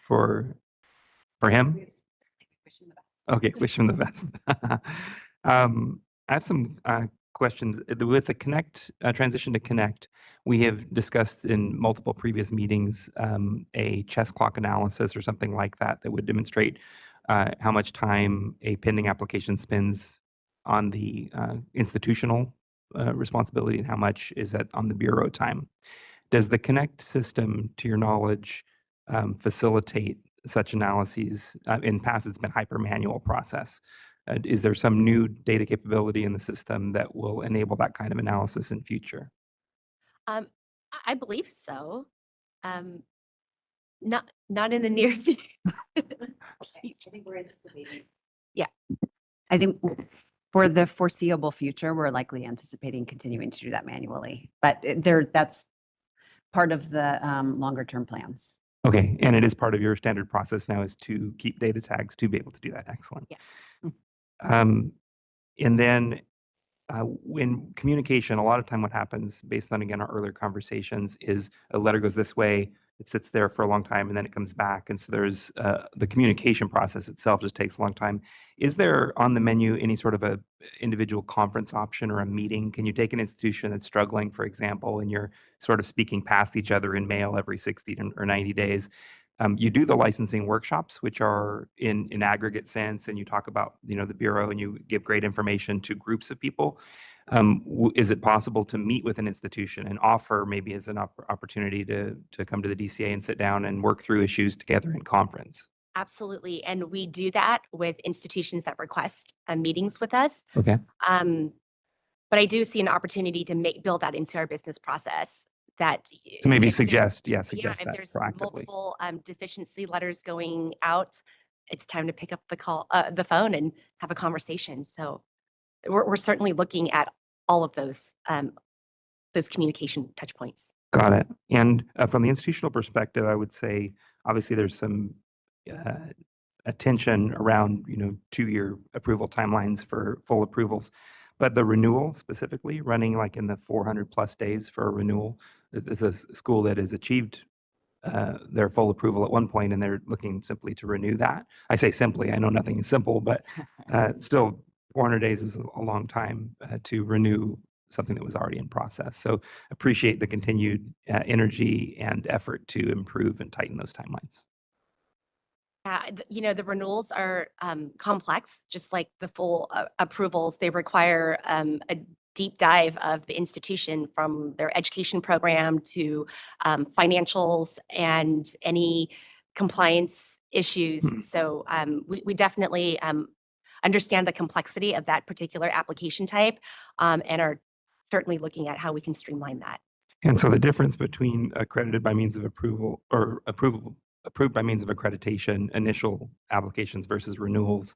for him. Okay, wish him the best. I have some questions. With the Connect transition to Connect, we have discussed in multiple previous meetings a chess clock analysis or something like that that would demonstrate how much time a pending application spends on the institutional responsibility and how much is on the bureau time. Does the Connect system, to your knowledge, facilitate such analyses? In past, it's been hyper manual process. Is there some new data capability in the system that will enable that kind of analysis in future? I believe so. Not in the near future. I think we're anticipating. Yeah. I think for the foreseeable future, we're likely anticipating continuing to do that manually, but that's part of the longer term plans. Okay, and it is part of your standard process now is to keep data tags to be able to do that. Excellent. Yes. And then in communication, a lot of time what happens based on, again, our earlier conversations is a letter goes this way, it sits there for a long time, and then it comes back. And so there's the communication process itself just takes a long time. Is there on the menu any sort of a individual conference option or a meeting? Can you take an institution that's struggling, for example, and you're sort of speaking past each other in mail every 60 or 90 days? You do the licensing workshops, which are in aggregate sense, and you talk about the bureau, and you give great information to groups of people. Is it possible to meet with an institution and offer maybe as an opportunity to come to the DCA and sit down and work through issues together in conference? Absolutely. And we do that with institutions that request meetings with us. Okay. But I do see an opportunity to build that into our business process. That To maybe if there's- suggest if that there's proactively. multiple deficiency letters going out, it's time to pick up the phone and have a conversation. So we're certainly looking at all of those communication touch points. Got it. And from the institutional perspective, I would say obviously there's some attention around 2-year approval timelines for full approvals, but the renewal specifically running like in the 400 plus days for a renewal. It's a school that has achieved their full approval at one point, and they're looking simply to renew that. I say simply, I know nothing is simple, but still 400 days is a long time to renew something that was already in process. So appreciate the continued energy and effort to improve and tighten those timelines. The renewals are complex, just like the full approvals. They require a deep dive of the institution from their education program to financials and any compliance issues. So we definitely understand the complexity of that particular application type and are certainly looking at how we can streamline that. And so the difference between accredited by means of approval or approved by means of accreditation, initial applications versus renewals,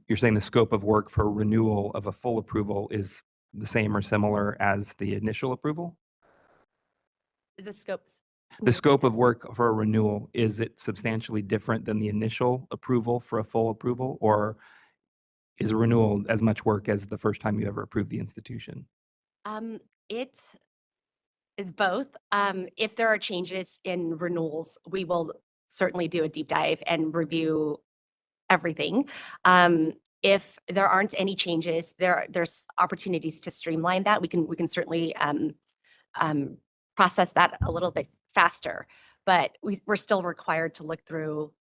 you're saying the scope of work for renewal of a full approval is the same or similar as the initial approval? The scopes. The scope of work for a renewal, is it substantially different than the initial approval for a full approval, or is a renewal as much work as the first time you ever approved the institution? It is both. If there are changes in renewals, we will certainly do a deep dive and review everything. If there aren't any changes, there's opportunities to streamline that. We can certainly process that a little bit faster, but we're still required to look through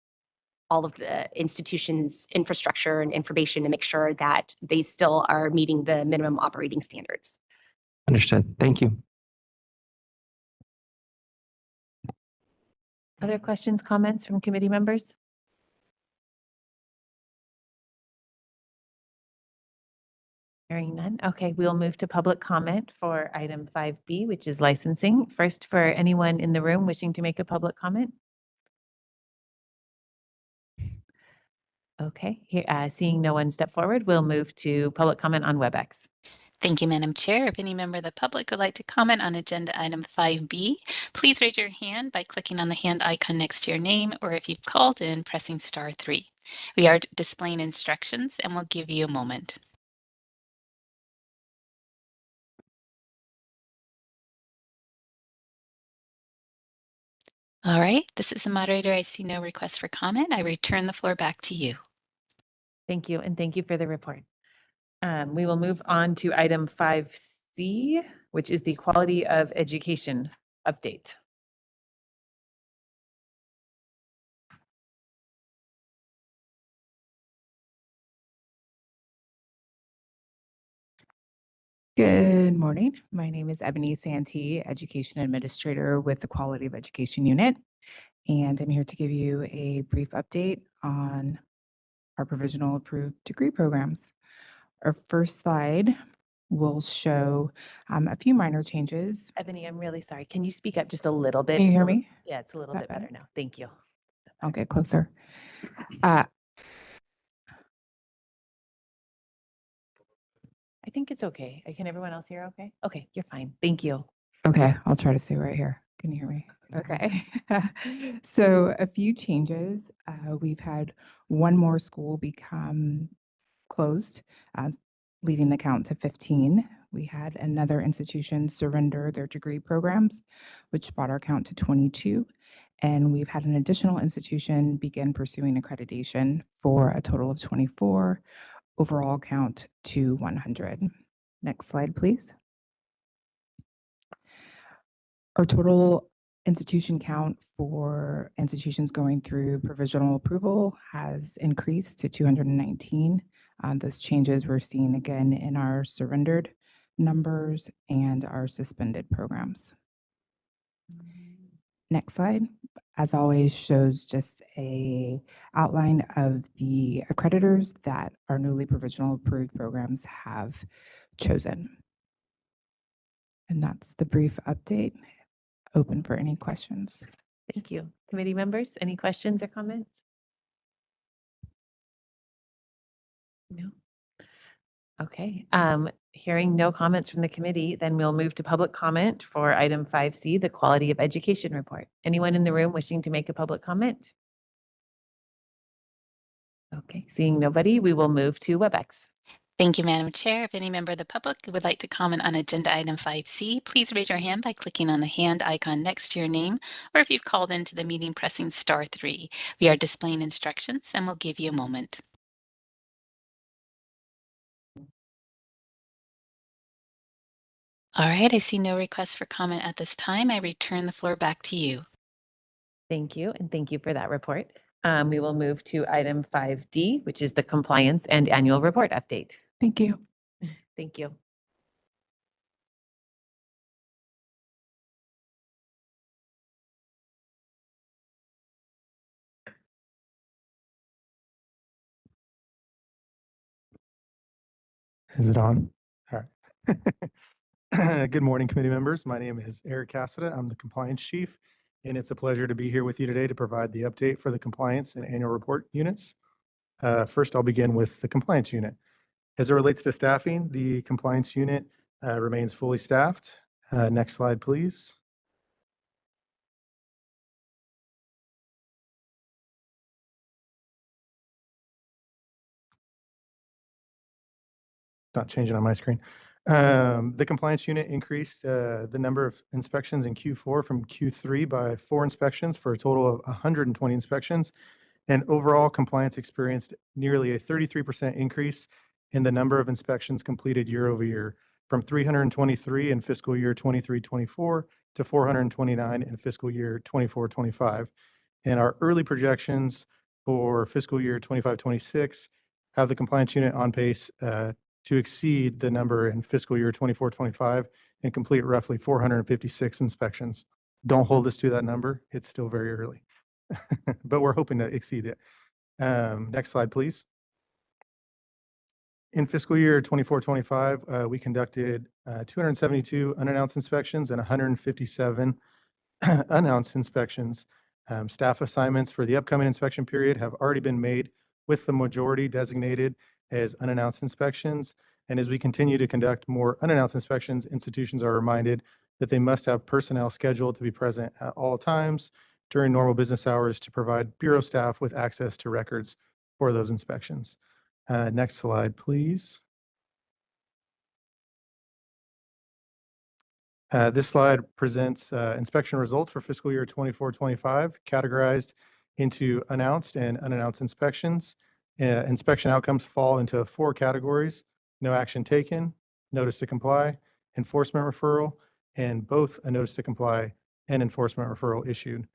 all of the institution's infrastructure and information to make sure that they still are meeting the minimum operating standards. Understood. Thank you. Other questions, comments from committee members? Hearing none. Okay, we'll move to public comment for item 5B, which is licensing. First, for anyone in the room wishing to make a public comment. Okay, seeing no one step forward, we'll move to public comment on WebEx. Thank you, Madam Chair. If any member of the public would like to comment on agenda item 5B, please raise your hand by clicking on the hand icon next to your name, or if you've called in, pressing *3. We are displaying instructions and we'll give you a moment. All right, this is the moderator. I see no request for comment. I return the floor back to you. Thank you, and thank you for the report. We will move on to item 5C, which is the quality of education update. Good morning. My name is Ebony Santee, Education Administrator with the Quality of Education Unit, and I'm here to give you a brief update on our provisional approved degree programs. Our first slide will show a few minor changes. Ebony, I'm really sorry. Can you speak up just a little bit? Can you It's hear a lit- me? Yeah, it's a little that bit better better? now. Thank you. I'll get closer. Uh, I think it's okay. Can everyone else hear okay? Okay, you're fine. Thank you. Okay, I'll try to stay right here. Can you hear me? Okay. So a few changes. We've had one more school become closed, leaving the count to 15. We had another institution surrender their degree programs, which brought our count to 22. And we've had an additional institution begin pursuing accreditation for a total of 24, overall count to 100. Next slide, please. Our total institution count for institutions going through provisional approval has increased to 219. Those changes we're seeing again in our surrendered numbers and our suspended programs. Next slide, as always, shows just a outline of the accreditors that our newly provisional approved programs have chosen. And that's the brief update. Open for any questions. Thank you. Committee members, any questions or comments? No? Okay, hearing no comments from the committee, then we'll move to public comment for item 5C, the Quality of Education Report. Anyone in the room wishing to make a public comment? Okay, seeing nobody, we will move to WebEx. Thank you, Madam Chair. If any member of the public would like to comment on agenda item 5C, please raise your hand by clicking on the hand icon next to your name, or if you've called into the meeting, pressing *3. We are displaying instructions and we'll give you a moment. All right, I see no requests for comment at this time. I return the floor back to you. Thank you, and thank you for that report. We will move to item 5D, which is the Compliance and Annual Report Update. Thank you. Thank you. Is it on? All right. Good morning, committee members. My name is Eric Cassada. I'm the compliance chief, and it's a pleasure to be here with you today to provide the update for the compliance and annual report units. First, I'll begin with the compliance unit. As it relates to staffing, the compliance unit remains fully staffed. Next slide, please. Not changing on my screen. The compliance unit increased the number of inspections in Q4 from Q3 by 4 inspections for a total of 120 inspections. And overall, compliance experienced nearly a 33% increase in the number of inspections completed year over year, from 323 in fiscal year 23-24 to 429 in fiscal year 24-25. And our early projections for fiscal year 25-26 have the compliance unit on pace to exceed the number in fiscal year 24-25 and complete roughly 456 inspections. Don't hold us to that number. It's still very early, but we're hoping to exceed it. Next slide, please. In fiscal year 24-25, we conducted 272 unannounced inspections and 157 announced inspections. Staff assignments for the upcoming inspection period have already been made, with the majority designated as unannounced inspections. And as we continue to conduct more unannounced inspections, institutions are reminded that they must have personnel scheduled to be present at all times during normal business hours to provide Bureau staff with access to records for those inspections. Next slide, please. This slide presents inspection results for fiscal year 24-25, categorized into announced and unannounced inspections. Inspection outcomes fall into 4 categories: no action taken, notice to comply, enforcement referral, and both a notice to comply and enforcement referral issued.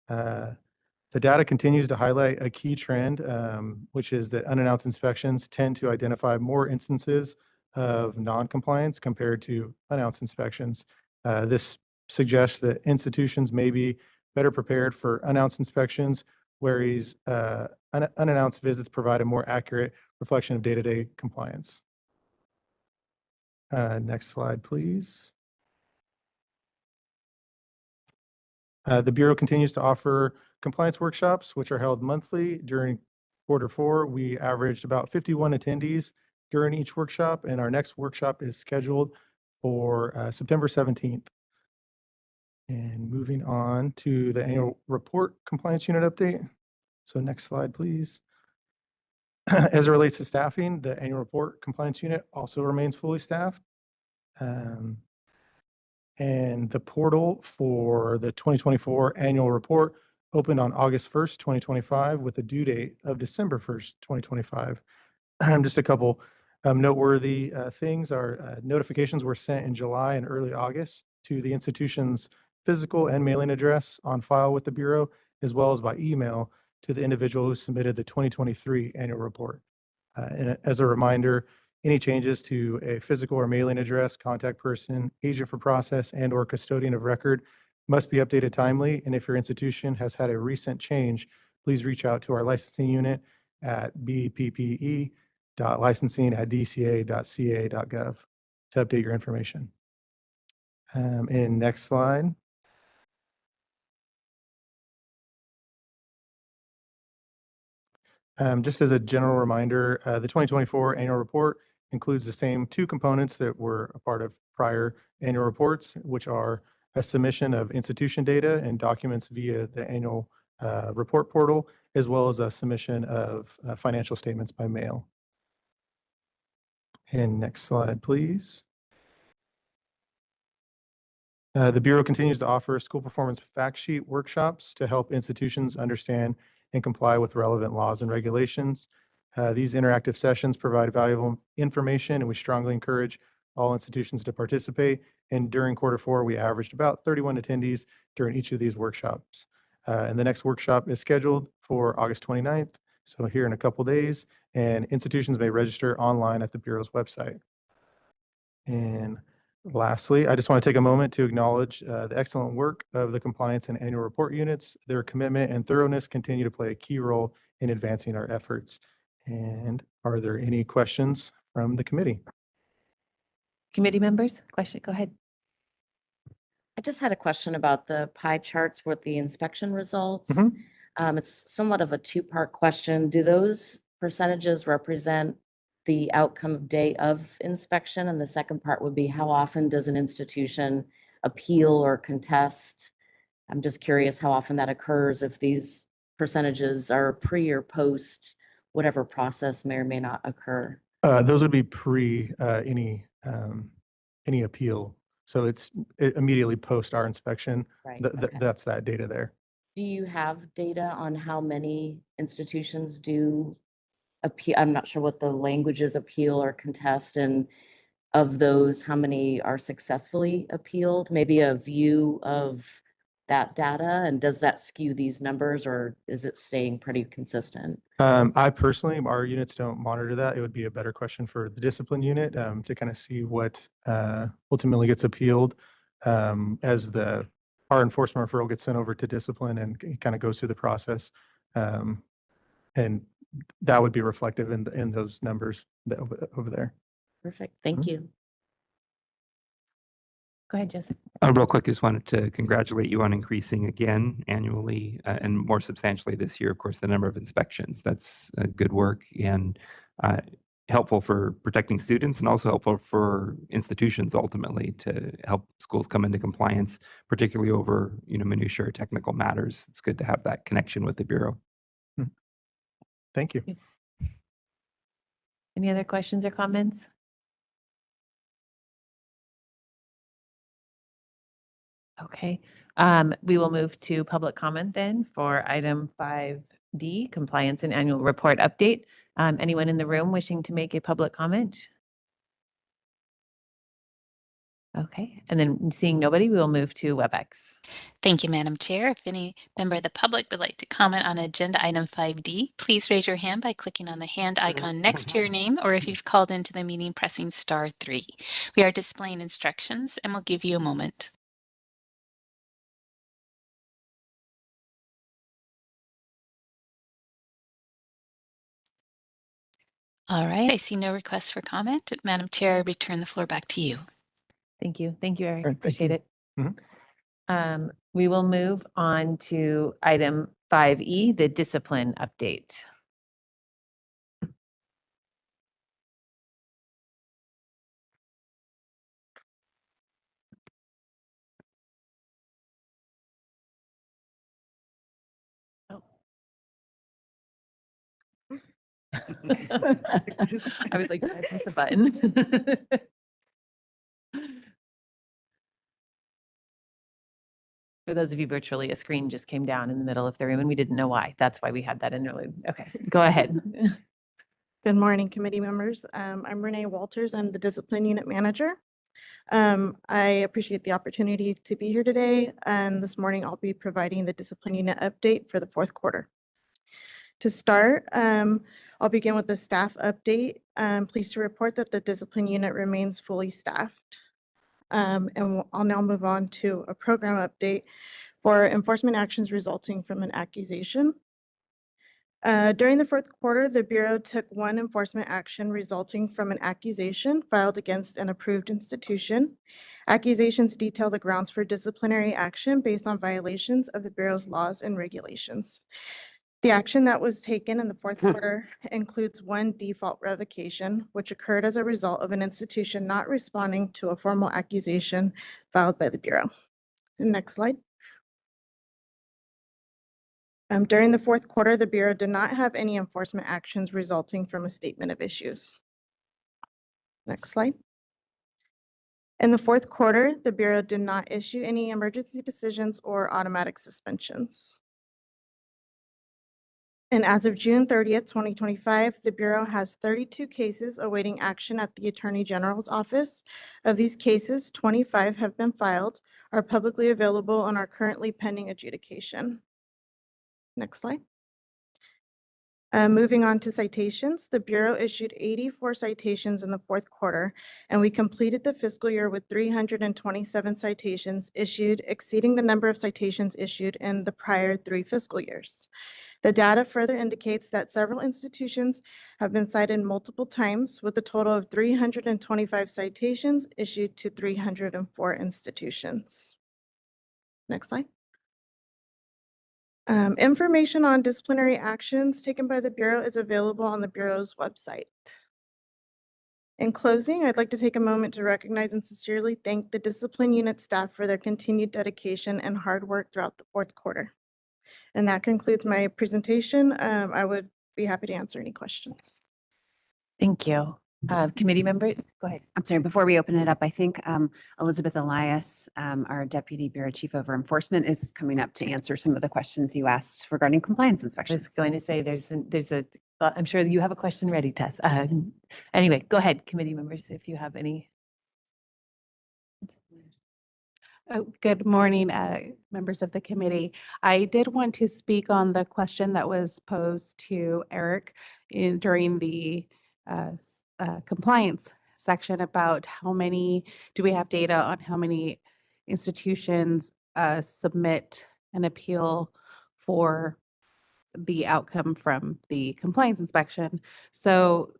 The data continues to highlight a key trend, which is that unannounced inspections tend to identify more instances of non-compliance compared to unannounced inspections. This suggests that institutions may be better prepared for unannounced inspections, whereas unannounced visits provide a more accurate reflection of day-to-day compliance. Next slide, please. The Bureau continues to offer compliance workshops, which are held monthly. During Q4, we averaged about 51 attendees during each workshop, and our next workshop is scheduled for September 17th. And moving on to the annual report compliance unit update. So next slide, please. As it relates to staffing, the annual report compliance unit also remains fully staffed. And the portal for the 2024 annual report opened on August 1st, 2025, with a due date of December 1st, 2025. Just a couple noteworthy things. Our notifications were sent in July and early August to the institution's physical and mailing address on file with the Bureau, as well as by email to the individual who submitted the 2023 annual report. And as a reminder, any changes to a physical or mailing address, contact person, agent for process, and/or custodian of record must be updated timely. And if your institution has had a recent change, please reach out to our licensing unit at bppe.licensing@dca.ca.gov to update your information. And next slide. Just as a general reminder, the 2024 annual report includes the same two components that were a part of prior annual reports, which are a submission of institution data and documents via the annual report portal, as well as a submission of financial statements by mail. And next slide, please. The Bureau continues to offer school performance fact sheet workshops to help institutions understand and comply with relevant laws and regulations. These interactive sessions provide valuable information, and we strongly encourage all institutions to participate. And during Q4, we averaged about 31 attendees during each of these workshops. And the next workshop is scheduled for August 29th, so here in a couple days, and institutions may register online at the Bureau's website. And lastly, I just want to take a moment to acknowledge the excellent work of the compliance and annual report units. Their commitment and thoroughness continue to play a key role in advancing our efforts. And are there any questions from the committee? Committee members, question, go ahead. I just had a question about the pie charts with the inspection results. It's somewhat of a two-part question. Do those percentages represent the outcome of day of inspection? And the second part would be, how often does an institution appeal or contest? I'm just curious how often that occurs, if these percentages are pre or post whatever process may or may not occur. Those would be pre any appeal. So it's immediately post our inspection. Right, okay. That's that data there. Do you have data on how many institutions do appeal? I'm not sure what the language is, appeal or contest, and of those, how many are successfully appealed? Maybe a view of that data, and does that skew these numbers, or is it staying pretty consistent? I personally, our units don't monitor that. It would be a better question for the discipline unit to kind of see what ultimately gets appealed as our enforcement referral gets sent over to discipline and it kind of goes through the process. And that would be reflective in those numbers over there. Perfect. Thank you. Go ahead, Joseph. Real quick, just wanted to congratulate you on increasing again annually and more substantially this year, of course, the number of inspections. That's good work and helpful for protecting students and also helpful for institutions ultimately to help schools come into compliance, particularly over minutiae or technical matters. It's good to have that connection with the Bureau. Thank you. Any other questions or comments? Okay, we will move to public comment then for item 5D, compliance and annual report update. Anyone in the room wishing to make a public comment? Okay, and then seeing nobody, we will move to WebEx. Thank you, Madam Chair. If any member of the public would like to comment on agenda item 5D, please raise your hand by clicking on the hand icon next to your name, or if you've called into the meeting, pressing *3. We are displaying instructions and we'll give you a moment. All right, I see no requests for comment. Madam Chair, I return the floor back to you. Thank you. Thank you, Eric. Thank Appreciate you. it. Mhm. We will move on to item 5E, the discipline update. I was like, "Did I press the button?" For those of you virtually, a screen just came down in the middle of the room and we didn't know why. That's why we had that interlude. Okay, go ahead. Good morning, committee members. I'm Renee Walters. I'm the Discipline Unit Manager. I appreciate the opportunity to be here today, and this morning I'll be providing the Discipline Unit update for the fourth quarter. To start, I'll begin with the staff update. I'm pleased to report that the Discipline Unit remains fully staffed. I'll now move on to a program update for enforcement actions resulting from an accusation. During the fourth quarter, the Bureau took one enforcement action resulting from an accusation filed against an approved institution. Accusations detail the grounds for disciplinary action based on violations of the Bureau's laws and regulations. The action that was taken in the fourth quarter includes one default revocation, which occurred as a result of an institution not responding to a formal accusation filed by the Bureau. Next slide. During the fourth quarter, the Bureau did not have any enforcement actions resulting from a statement of issues. Next slide. In the fourth quarter, the Bureau did not issue any emergency decisions or automatic suspensions. And as of June 30th, 2025, the Bureau has 32 cases awaiting action at the Attorney General's office. Of these cases, 25 have been filed, are publicly available, and are currently pending adjudication. Next slide. Moving on to citations, the Bureau issued 84 citations in the fourth quarter, and we completed the fiscal year with 327 citations issued, exceeding the number of citations issued in the prior 3 fiscal years. The data further indicates that several institutions have been cited multiple times, with a total of 325 citations issued to 304 institutions. Next slide. Information on disciplinary actions taken by the Bureau is available on the Bureau's website. In closing, I'd like to take a moment to recognize and sincerely thank the Discipline Unit staff for their continued dedication and hard work throughout the fourth quarter. And that concludes my presentation. I would be happy to answer any questions. Thank you. Committee member, go ahead. I'm sorry, before we open it up, I think Elizabeth Elias, our Deputy Bureau Chief over Enforcement, is coming up to answer some of the questions you asked regarding compliance I inspections. was going to say I'm sure you have a question ready, Tess. Anyway, go ahead, committee members, if you have any. Good morning, members of the committee. I did want to speak on the question that was posed to Eric during the compliance section about do we have data on how many institutions submit an appeal for the outcome from the compliance inspection. So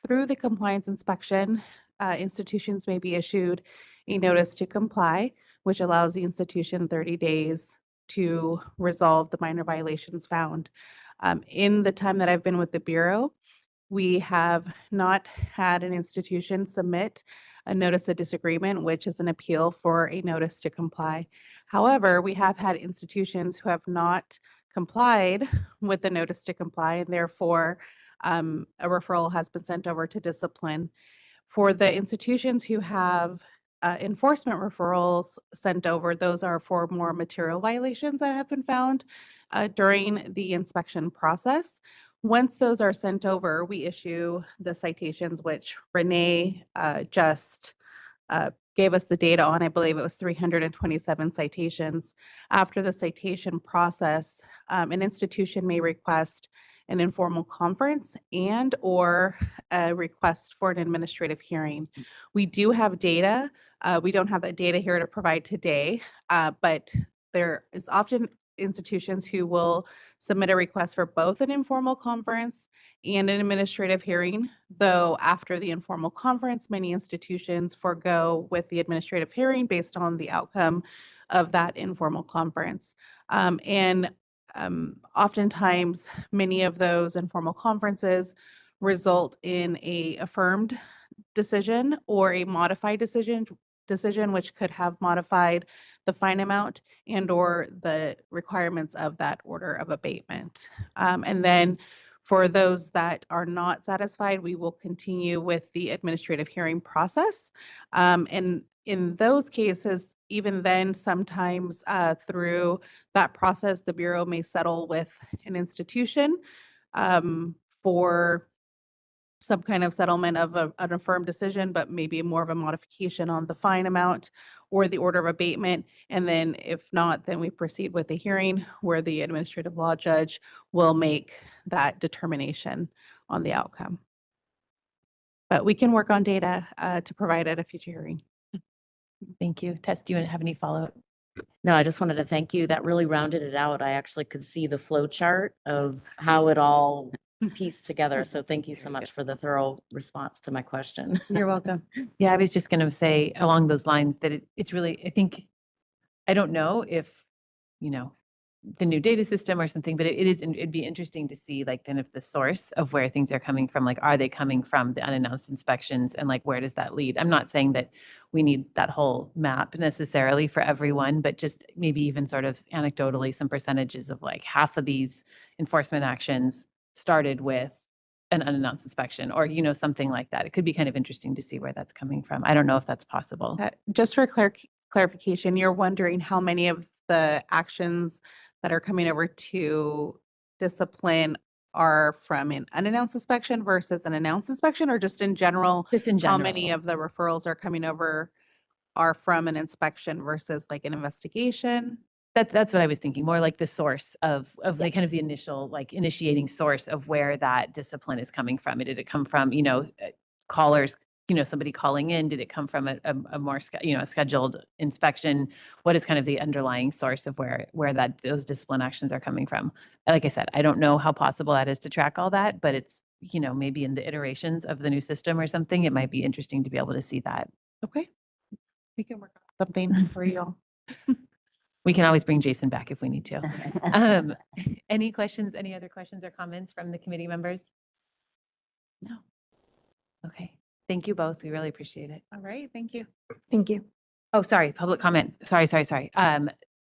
through the compliance inspection, institutions may be issued a notice to comply, which allows the institution 30 days to resolve the minor violations found. In the time that I've been with the Bureau, we have not had an institution submit a notice of disagreement, which is an appeal for a notice to comply. However, we have had institutions who have not complied with the notice to comply, and therefore a referral has been sent over to discipline. For the institutions who have enforcement referrals sent over, those are for more material violations that have been found during the inspection process. Once those are sent over, we issue the citations, which Renee just gave us the data on, I believe it was 327 citations. After the citation process, an institution may request an informal conference and or a request for an administrative hearing. We do have data. We don't have that data here to provide today, but there is often institutions who will submit a request for both an informal conference and an administrative hearing, though after the informal conference, many institutions forego with the administrative hearing based on the outcome of that informal conference. Oftentimes, many of those informal conferences result in a affirmed decision or a modified decision which could have modified the fine amount and or the requirements of that order of abatement. And then for those that are not satisfied, we will continue with the administrative hearing process. And in those cases, even then, sometimes through that process, the Bureau may settle with an institution for some kind of settlement of an affirmed decision, but maybe more of a modification on the fine amount or the order of abatement. And then if not, then we proceed with the hearing where the administrative law judge will make that determination on the outcome. But we can work on data to provide at a future hearing. Thank you. Tess, do you have any follow-up? No, I just wanted to thank you. That really rounded it out. I actually could see the flow chart of how it all pieced together. So thank you so much for the thorough response to my question. You're welcome. Yeah, I was just going to say along those lines that it's really, I think, I don't know if, the new data system or something, but it'd be interesting to see like kind of the source of where things are coming from. Like, are they coming from the unannounced inspections and like, where does that lead? I'm not saying that we need that whole map necessarily for everyone, but just maybe even sort of anecdotally some percentages of like half of these enforcement actions started with an unannounced inspection or, something like that. It could be kind of interesting to see where that's coming from. I don't know if that's possible. Just for clarification, you're wondering how many of the actions that are coming over to discipline are from an unannounced inspection versus an announced inspection, or just in general? Just in How many general. of the referrals are coming over are from an inspection versus like an investigation? That's what I was thinking, more like the source of like kind of the initial, like initiating source of where that discipline is coming from. Did it come from, callers, somebody calling in? Did it come from a more, a scheduled inspection? What is kind of the underlying source of where those discipline actions are coming from? Like I said, I don't know how possible that is to track all that, but it's, maybe in the iterations of the new system or something, it might be interesting to be able to see that. Okay. We can work on something for you all. We can always bring Jason back if we need to. Any questions, any other questions or comments from the committee members? No. Okay. Thank you both. We really appreciate it. All right. Thank you. Thank you. Oh, sorry, public comment. Sorry.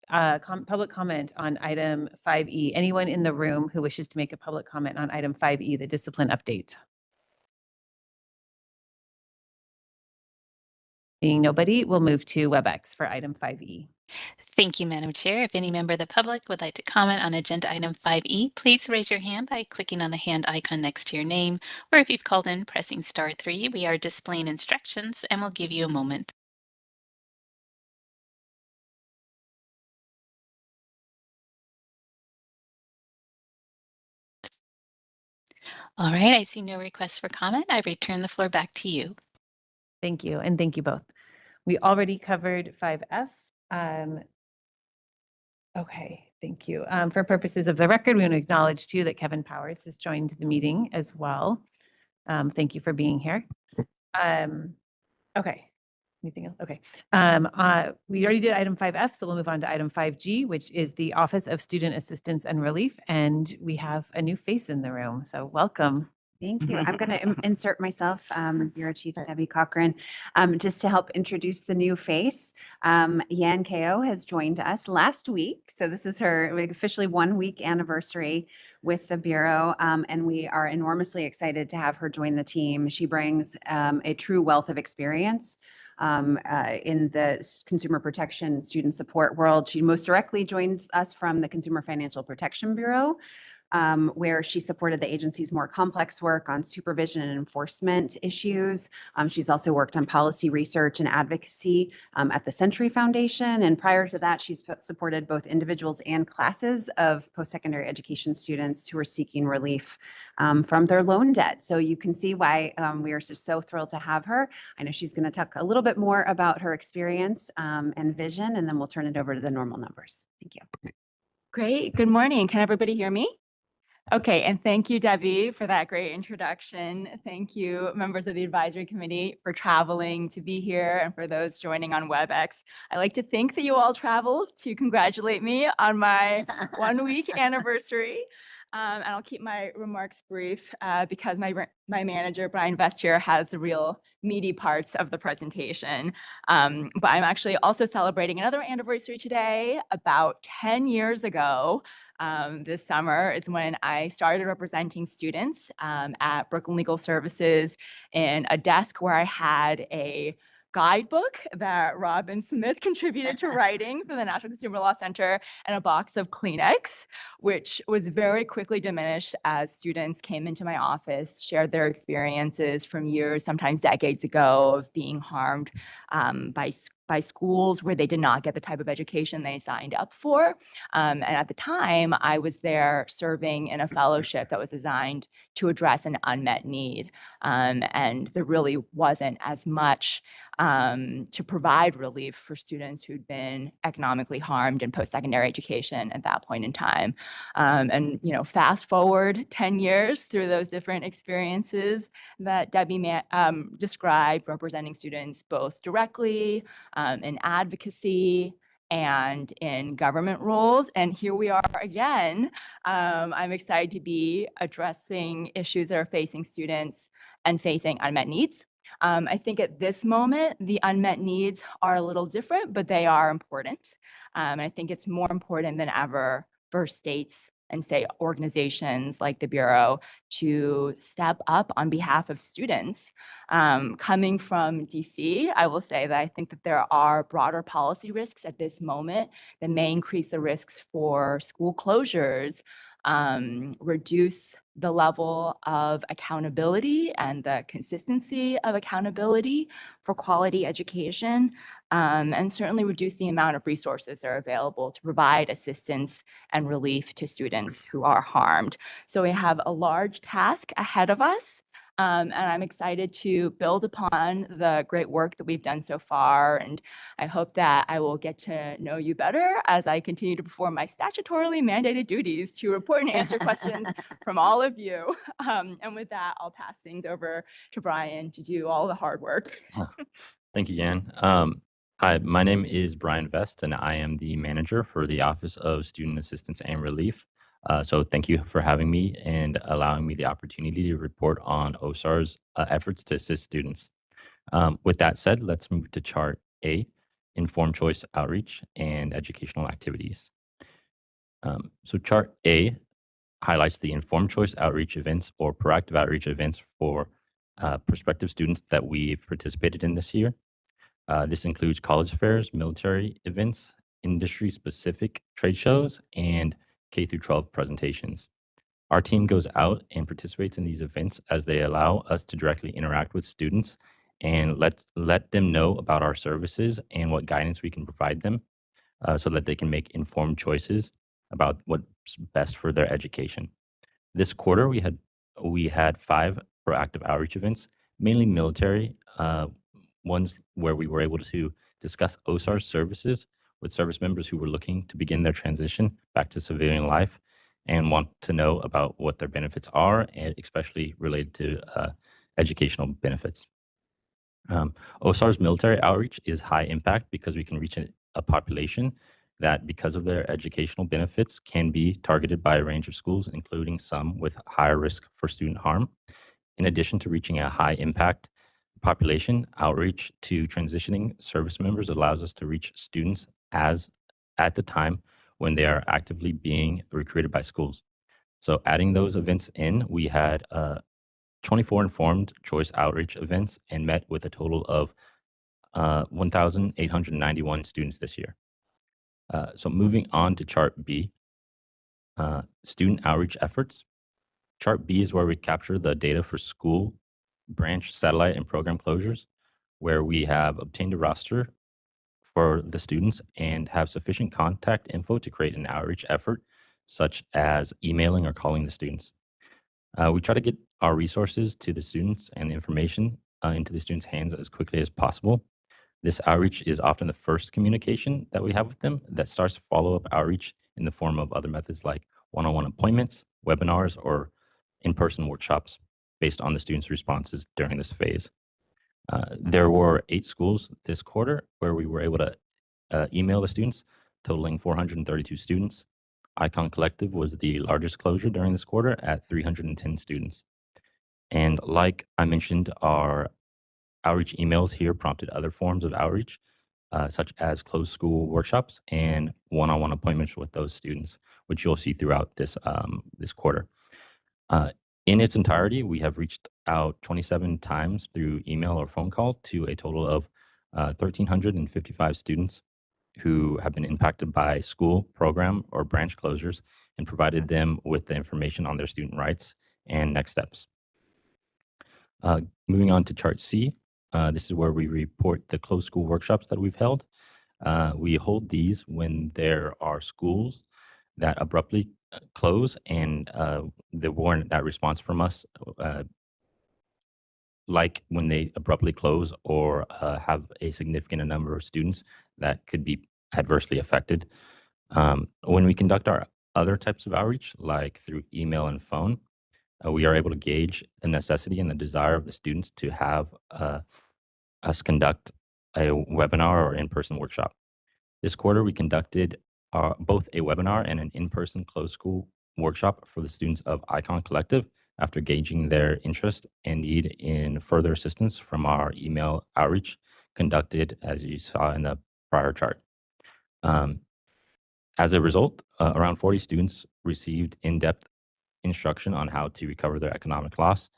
Public comment on item 5E. Anyone in the room who wishes to make a public comment on item 5E, the discipline update? Seeing nobody, we'll move to WebEx for item 5E. Thank you, Madam Chair. If any member of the public would like to comment on agenda item 5E, please raise your hand by clicking on the hand icon next to your name, or if you've called in, pressing *3. We are displaying instructions and we'll give you a moment. All right, I see no requests for comment. I return the floor back to you. Thank you, and thank you both. We already covered 5F. Okay, thank you. For purposes of the record, we want to acknowledge too that Kevin Powers has joined the meeting as well. Thank you for being here. Okay, anything else? Okay. We already did item 5F, so we'll move on to item 5G, which is the Office of Student Assistance and Relief. And we have a new face in the room, so welcome. Thank you. I'm going to insert myself, Bureau Chief Debbie Cochran, just to help introduce the new face. Yan Ko has joined us last week. So this is her officially 1 week anniversary with the Bureau. And we are enormously excited to have her join the team. She brings a true wealth of experience in the consumer protection student support world. She most directly joins us from the Consumer Financial Protection Bureau. where she supported the agency's more complex work on supervision and enforcement issues. She's also worked on policy research and advocacy at the Century Foundation. And prior to that, she's supported both individuals and classes of post-secondary education students who are seeking relief from their loan debt. So you can see why we are just so thrilled to have her. I know she's going to talk a little bit more about her experience and vision, and then we'll turn it over to the normal numbers. Thank you. Great. Good morning. Can everybody hear me? Okay, and thank you, Debbie, for that great introduction. Thank you, members of the advisory committee, for traveling to be here, and for those joining on WebEx. I like to think that you all traveled to congratulate me on my 1-week anniversary. And I'll keep my remarks brief because my manager, Brian Vestier, has the real meaty parts of the presentation. But I'm actually also celebrating another anniversary today. About 10 years ago, this summer is when I started representing students at Brooklyn Legal Services in a desk where I had a guidebook that Robin Smith contributed to writing for the National Consumer Law Center and a box of Kleenex, which was very quickly diminished as students came into my office, shared their experiences from years, sometimes decades ago, of being harmed by schools where they did not get the type of education they signed up for. And at the time, I was there serving in a fellowship that was designed to address an unmet need. And there really wasn't as much to provide relief for students who'd been economically harmed in post-secondary education at that point in time. And fast forward 10 years through those different experiences that Debbie described, representing students both directly in advocacy and in government roles. And here we are again. I'm excited to be addressing issues that are facing students and facing unmet needs. I think at this moment, the unmet needs are a little different, but they are important. And I think it's more important than ever for states and state organizations like the Bureau to step up on behalf of students. Coming from DC, I will say that I think that there are broader policy risks at this moment that may increase the risks for school closures, reduce the level of accountability and the consistency of accountability for quality education, and certainly reduce the amount of resources that are available to provide assistance and relief to students who are harmed. So we have a large task ahead of us. And I'm excited to build upon the great work that we've done so far. And I hope that I will get to know you better as I continue to perform my statutorily mandated duties to report and answer questions from all of you. And with that, I'll pass things over to Brian to do all the hard work. Thank you, Jan. Hi, my name is Brian Vest, and I am the manager for the Office of Student Assistance and Relief. So thank you for having me and allowing me the opportunity to report on OSAR's efforts to assist students. With that said, let's move to chart A, informed choice outreach and educational activities. So chart A highlights the informed choice outreach events or proactive outreach events for prospective students that we've participated in this year. This includes college fairs, military events, industry-specific trade shows, and K through 12 presentations. Our team goes out and participates in these events as they allow us to directly interact with students and let them know about our services and what guidance we can provide them so that they can make informed choices about what's best for their education. This quarter, we had 5 proactive outreach events, mainly military ones where we were able to discuss OSAR services with service members who were looking to begin their transition back to civilian life and want to know about what their benefits are, and especially related to educational benefits. OSAR's military outreach is high impact because we can reach a population that, because of their educational benefits, can be targeted by a range of schools, including some with higher risk for student harm. In addition to reaching a high impact population, outreach to transitioning service members allows us to reach students at the time when they are actively being recruited by schools. So adding those events in, we had 24 informed choice outreach events and met with a total of 1,891 students this year. So moving on to chart B, Student outreach efforts. Chart B is where we capture the data for school, branch, satellite, and program closures, where we have obtained a roster for the students and have sufficient contact info to create an outreach effort, such as emailing or calling the students. We try to get our resources to the students and the information into the students' hands as quickly as possible. This outreach is often the first communication that we have with them that starts follow-up outreach in the form of other methods like one-on-one appointments, webinars, or in-person workshops based on the students' responses during this phase. There were 8 schools this quarter where we were able to email the students, totaling 432 students. Icon Collective was the largest closure during this quarter at 310 students. And like I mentioned, our outreach emails here prompted other forms of outreach, such as closed school workshops and one-on-one appointments with those students, which you'll see throughout this quarter. In its entirety, we have reached out 27 times through email or phone call to a total of 1,355 students who have been impacted by school, program, or branch closures and provided them with the information on their student rights and next steps. Moving on to chart C, this is where we report the closed school workshops that we've held. We hold these when there are schools that abruptly close and they warrant that response from us, like when they abruptly close or have a significant number of students that could be adversely affected. When we conduct our other types of outreach, like through email and phone, we are able to gauge the necessity and the desire of the students to have us conduct a webinar or in-person workshop. This quarter, we conducted both a webinar and an in-person closed school workshop for the students of Icon Collective after gauging their interest and need in further assistance from our email outreach conducted, as you saw in the prior chart. As a result, around 40 students received in-depth instruction on how to recover their economic loss,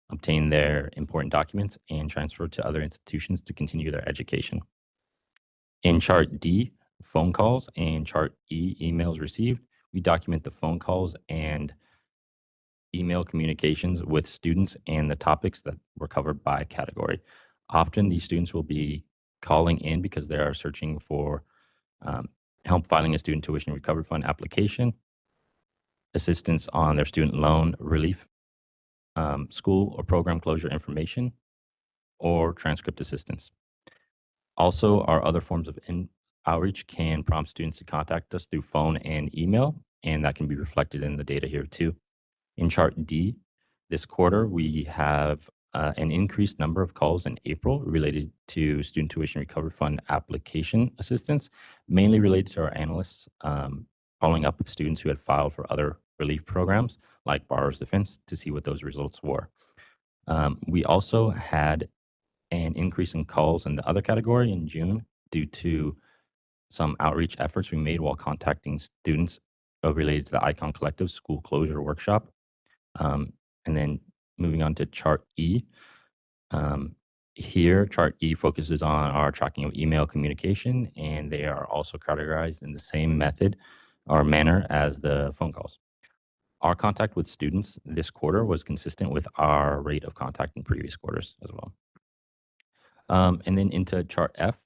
obtain their important documents, and transfer to other institutions to continue their education. In chart D, phone calls, and chart E, emails received, we document the phone calls and email communications with students and the topics that were covered by category. Often these students will be calling in because they are searching for help filing a student tuition recovery fund application, assistance on their student loan relief, school or program closure information, or transcript assistance. Also, our other forms of outreach can prompt students to contact us through phone and email, and that can be reflected in the data here too. In chart D, this quarter, we have an increased number of calls in April related to student tuition recovery fund application assistance, mainly related to our analysts following up with students who had filed for other relief programs like borrower's defense to see what those results were. We also had an increase in calls in the other category in June due to some outreach efforts we made while contacting students related to the Icon Collective school closure workshop. And then moving on to chart E. Here, chart E focuses on our tracking of email communication, and they are also categorized in the same method or manner as the phone calls. Our contact with students this quarter was consistent with our rate of contact in previous quarters as well. And then into chart F.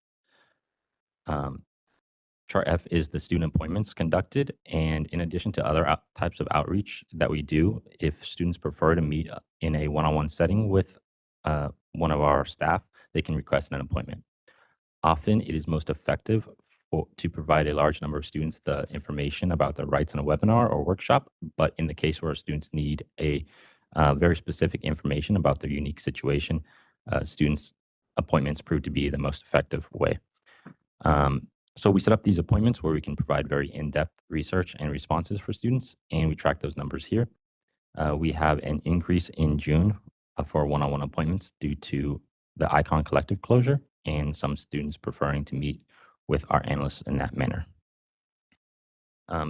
Chart F is the student appointments conducted, and in addition to other types of outreach that we do, if students prefer to meet in a one-on-one setting with one of our staff, they can request an appointment. Often, it is most effective to provide a large number of students the information about their rights in a webinar or workshop, but in the case where students need a very specific information about their unique situation, students' appointments prove to be the most effective way. So we set up these appointments where we can provide very in-depth research and responses for students, and we track those numbers here. We have an increase in June for one-on-one appointments due to the Icon Collective closure and some students preferring to meet with our analysts in that manner.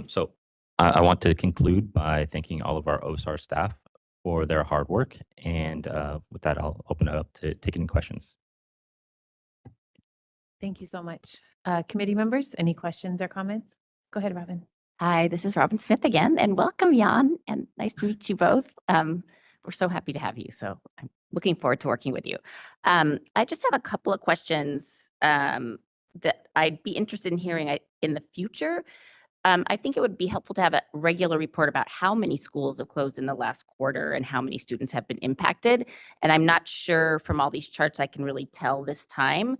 So I want to conclude by thanking all of our OSAR staff for their hard work, and with that, I'll open it up to take any questions. Thank you so much. Committee members, any questions or comments? Go ahead, Robin. Hi, this is Robin Smith again, and welcome, Jan, and nice to meet you both. We're so happy to have you, so I'm looking forward to working with you. I just have a couple of questions that I'd be interested in hearing in the future. I think it would be helpful to have a regular report about how many schools have closed in the last quarter and how many students have been impacted. And I'm not sure from all these charts I can really tell this time.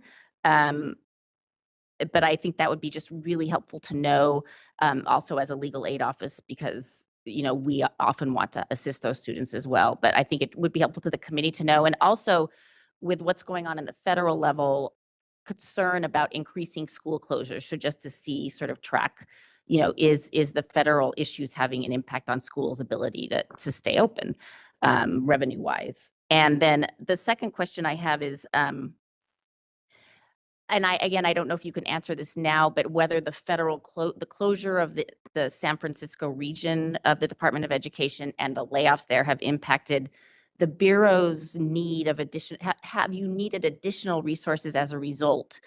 But I think that would be just really helpful to know, also as a legal aid office, because we often want to assist those students as well. But I think it would be helpful to the committee to know, and also with what's going on in the federal level, concern about increasing school closures. So just to see, sort of track, is the federal issues having an impact on schools' ability to stay open, revenue wise. And then the second question I have is, and I don't know if you can answer this now, but whether the federal the closure of the San Francisco region of the Department of Education and the layoffs there have impacted the Bureau's need of have you needed additional resources as a result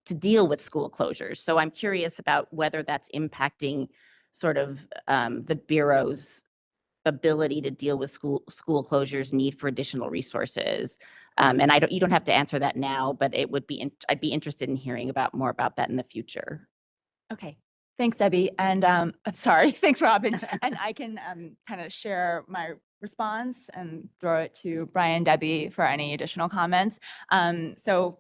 to deal with school closures? So I'm curious about whether that's impacting sort of the Bureau's ability to deal with school closures, need for additional resources. And you don't have to answer that now, but it would be I'd be interested in hearing more about that in the future. Okay. Thanks, Debbie. And sorry, thanks, Robin. And I can kind of share my response and throw it to Brian, Debbie for any additional comments. So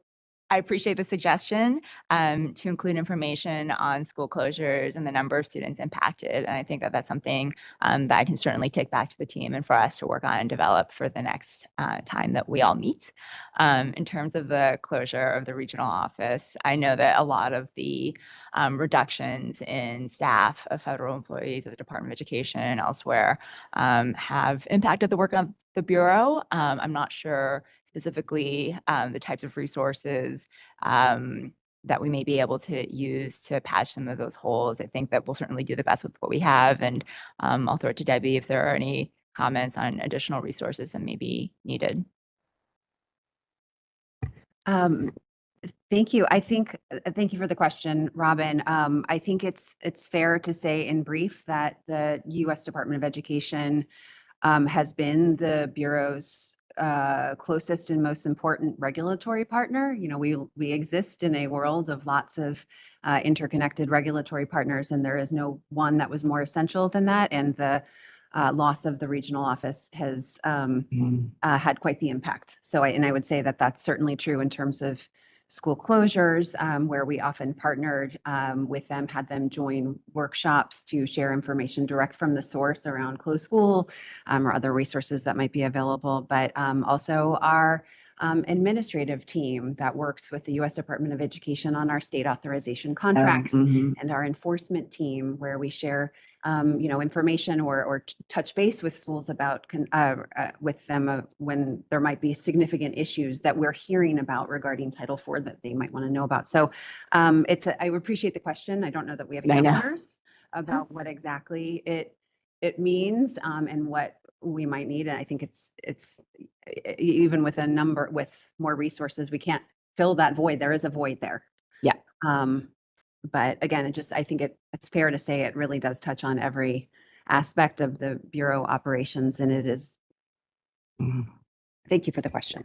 I appreciate the suggestion to include information on school closures and the number of students impacted. And I think that that's something that I can certainly take back to the team and for us to work on and develop for the next time that we all meet. In terms of the closure of the regional office, I know that a lot of the reductions in staff of federal employees at the Department of Education and elsewhere have impacted the work of the Bureau. I'm not sure specifically the types of resources that we may be able to use to patch some of those holes. I think that we'll certainly do the best with what we have. And I'll throw it to Debbie if there are any comments on additional resources that may be needed. Thank you. Thank you for the question, Robin. I think it's fair to say in brief that the U.S. Department of Education has been the Bureau's closest and most important regulatory partner. We exist in a world of lots of interconnected regulatory partners, and there is no one that was more essential than that. And the loss of the regional office has had quite the impact. So I would say that that's certainly true in terms of school closures, where we often partnered with them, had them join workshops to share information direct from the source around closed school or other resources that might be available. But also our administrative team that works with the U.S. Department of Education on our state authorization contracts and our enforcement team, where we share information or touch base with schools about with them when there might be significant issues that we're hearing about regarding Title IV that they might want to know about. So I appreciate the question. I don't know that we have answers about what exactly it means and what we might need. And I think it's even with with more resources, we can't fill that void. There is a void there. Yeah. But again, I think it's fair to say it really does touch on every aspect of the Bureau operations, and it is. Thank you for the question.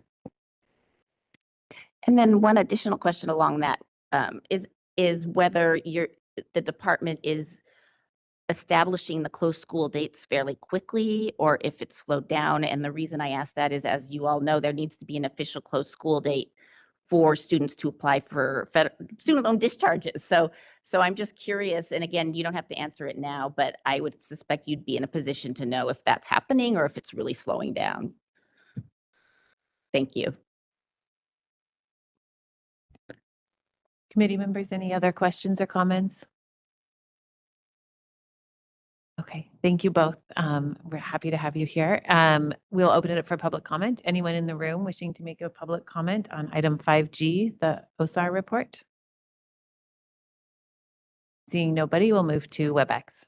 And then one additional question along that is whether the department is establishing the closed school dates fairly quickly, or if it's slowed down. And the reason I ask that is, as you all know, there needs to be an official closed school date for students to apply for student loan discharges. So I'm just curious, and again, you don't have to answer it now, but I would suspect you'd be in a position to know if that's happening or if it's really slowing down. Thank you. Committee members, any other questions or comments? Okay, thank you both. We're happy to have you here. We'll open it up for public comment. Anyone in the room wishing to make a public comment on item 5G, the OSAR report? Seeing nobody, we'll move to WebEx.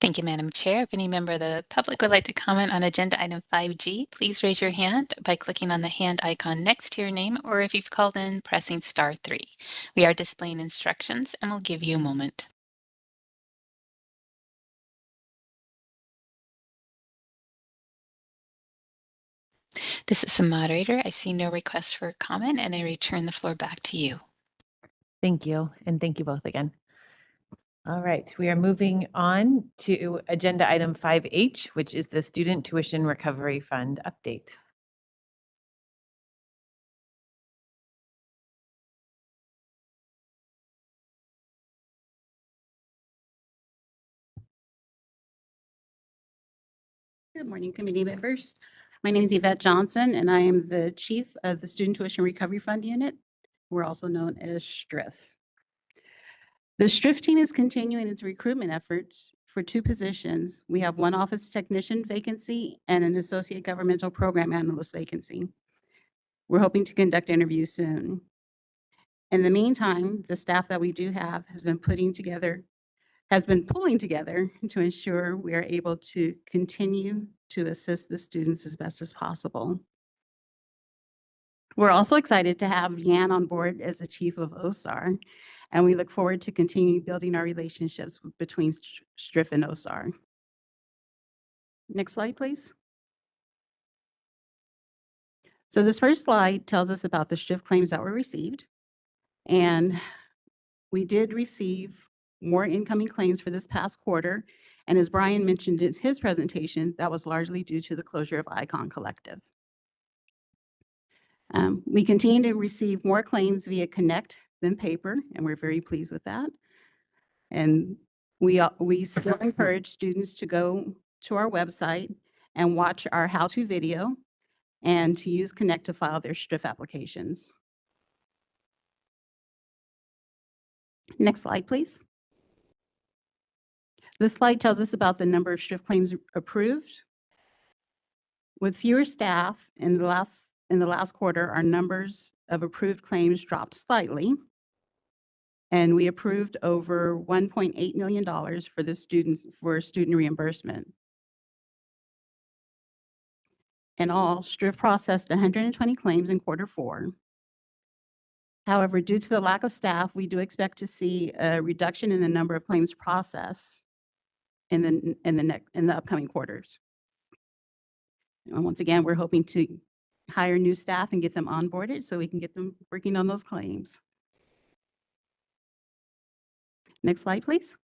Thank you, Madam Chair. If any member of the public would like to comment on agenda item 5G, please raise your hand by clicking on the hand icon next to your name, or if you've called in, pressing *3. We are displaying instructions and we'll give you a moment. This is the moderator. I see no requests for comment, and I return the floor back to you. Thank you, and thank you both again. All right, we are moving on to agenda item 5H, which is the Student Tuition Recovery Fund update. Good morning, committee members. My name is Yvette Johnson, and I am the Chief of the Student Tuition Recovery Fund Unit. We're also known as STRIF. The STRIF team is continuing its recruitment efforts for 2 positions. We have 1 office technician vacancy and an associate governmental program analyst vacancy. We're hoping to conduct interviews soon. In the meantime, the staff that we do have has been pulling together to ensure we are able to continue to assist the students as best as possible. We're also excited to have Yan on board as the chief of OSAR, and we look forward to continuing building our relationships between STRIF and OSAR. Next slide, please. So this first slide tells us about the STRIF claims that were received, and we did receive more incoming claims for this past quarter. And as Brian mentioned in his presentation, that was largely due to the closure of Icon Collective. We continue to receive more claims via Connect than paper, and we're very pleased with that. And we still encourage students to go to our website and watch our how-to video and to use Connect to file their STRIF applications. Next slide, please. This slide tells us about the number of STRIF claims approved. With fewer staff in the last quarter, our numbers of approved claims dropped slightly, and we approved over $1.8 million for student reimbursement. In all, STRIF processed 120 claims in quarter 4. However, due to the lack of staff, we do expect to see a reduction in the number of claims processed in the upcoming quarters. And once again, we're hoping to hire new staff and get them onboarded so we can get them working on those claims. Next slide, please.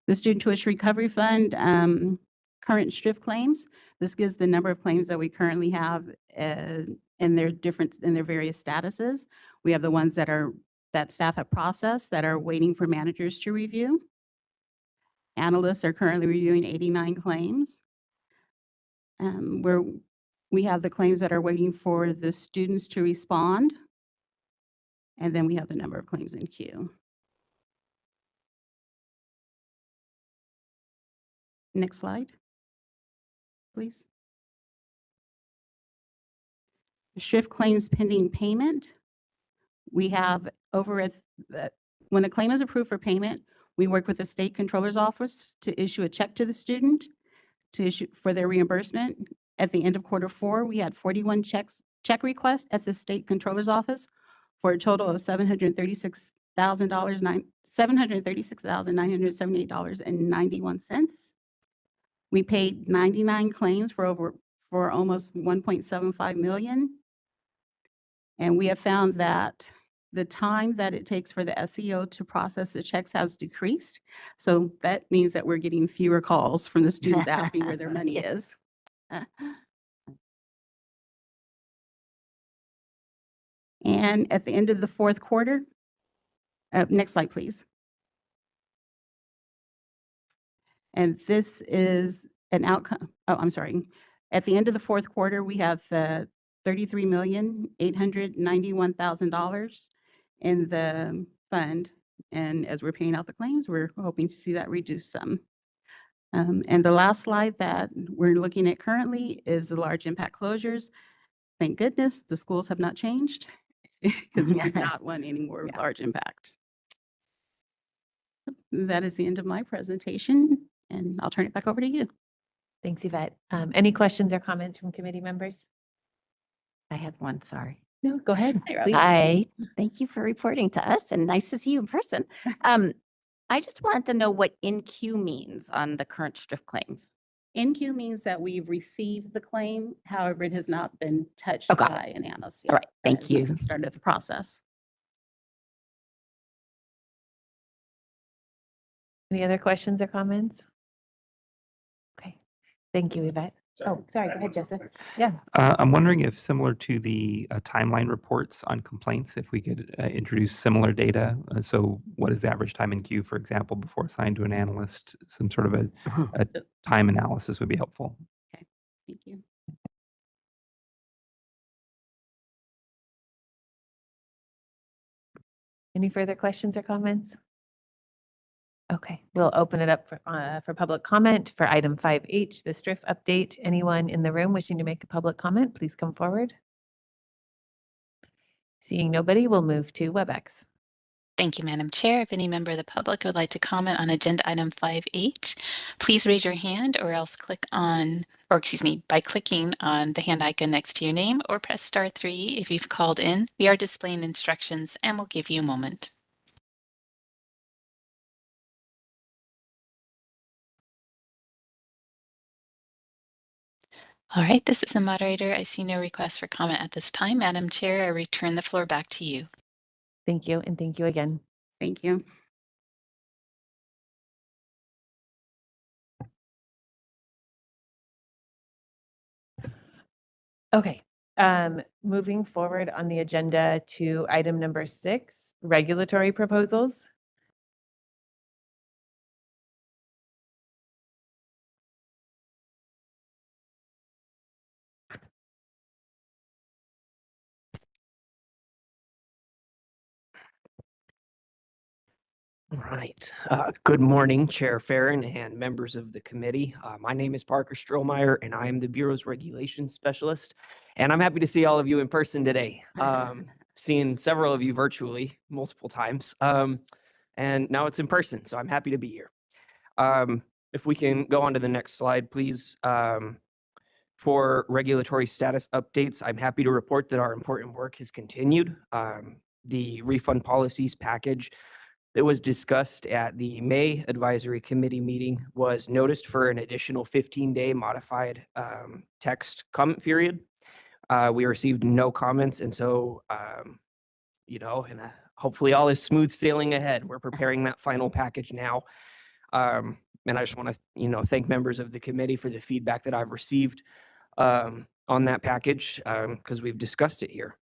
The Student Tuition Recovery Fund current STRIF claims. This gives the number of claims that we currently have in their various statuses. We have the ones that staff have processed that are waiting for managers to review. Analysts are currently reviewing 89 claims. We have the claims that are waiting for the students to respond. And then we have the number of claims in queue. Next slide, please. STRIF claims pending payment. We have when a claim is approved for payment, we work with the state controller's office to issue a check to the student for their reimbursement. At the end of quarter 4, we had 41 check requests at the state controller's office for a total of $736,978.91. We paid 99 claims for almost 1.75 million. And we have found that the time that it takes for the SEO to process the checks has decreased. So that means that we're getting fewer calls from the students asking where their money is. And at the end of the 4th quarter, next slide, please. And this is an outcome. Oh, I'm sorry. At the end of the 4th quarter, we have the $33,891,000 in the fund. And as we're paying out the claims, we're hoping to see that reduce some. And the last slide that we're looking at currently is the large impact closures. Thank goodness the schools have not changed because we do not want any more large impacts. That is the end of my presentation, and I'll turn it back over to you. Thanks, Yvette. Any questions or comments from committee members? I have one, sorry. No, go ahead. Hi, thank you for reporting to us and nice to see you in person. I just wanted to know what in queue means on the current STRIF claims. In-queue means that we've received the claim, however, it has not been touched Okay. by an analyst All yet. right, That thank has not you. Started the process. Any other questions or comments? Okay, thank you, Yvette. Oh, sorry, go ahead, Jessica. Yeah. I'm wondering if similar to the timeline reports on complaints, if we could introduce similar data. So what is the average time in queue, for example, before assigned to an analyst? Some sort of a time analysis would be helpful. Thank you. Any further questions or comments? Okay, we'll open it up for public comment for item 5H, the STRIF update. Anyone in the room wishing to make a public comment, please come forward. Seeing nobody, we'll move to WebEx. Thank you, Madam Chair. If any member of the public would like to comment on agenda item 5H, please raise your hand or else click on, or excuse me, by clicking on the hand icon next to your name or press star 3 if you've called in. We are displaying instructions and we'll give you a moment. All right, this is the moderator. I see no request for comment at this time. Madam Chair, I return the floor back to you. Thank you, and thank you again. Thank you. Okay, moving forward on the agenda to item number 6, regulatory proposals. All right. Good morning, Chair Farron and members of the committee. My name is Parker Strohmeyer, and I am the Bureau's Regulations Specialist. And I'm happy to see all of you in person today. Seeing several of you virtually multiple times. And now it's in person, so I'm happy to be here. If we can go on to the next slide, please. For regulatory status updates, I'm happy to report that our important work has continued. The refund policies package that was discussed at the May Advisory Committee meeting was noticed for an additional 15-day modified text comment period. We received no comments, and so, and hopefully all is smooth sailing ahead. We're preparing that final package now. And I just want to, thank members of the committee for the feedback that I've received on that package because we've discussed it here.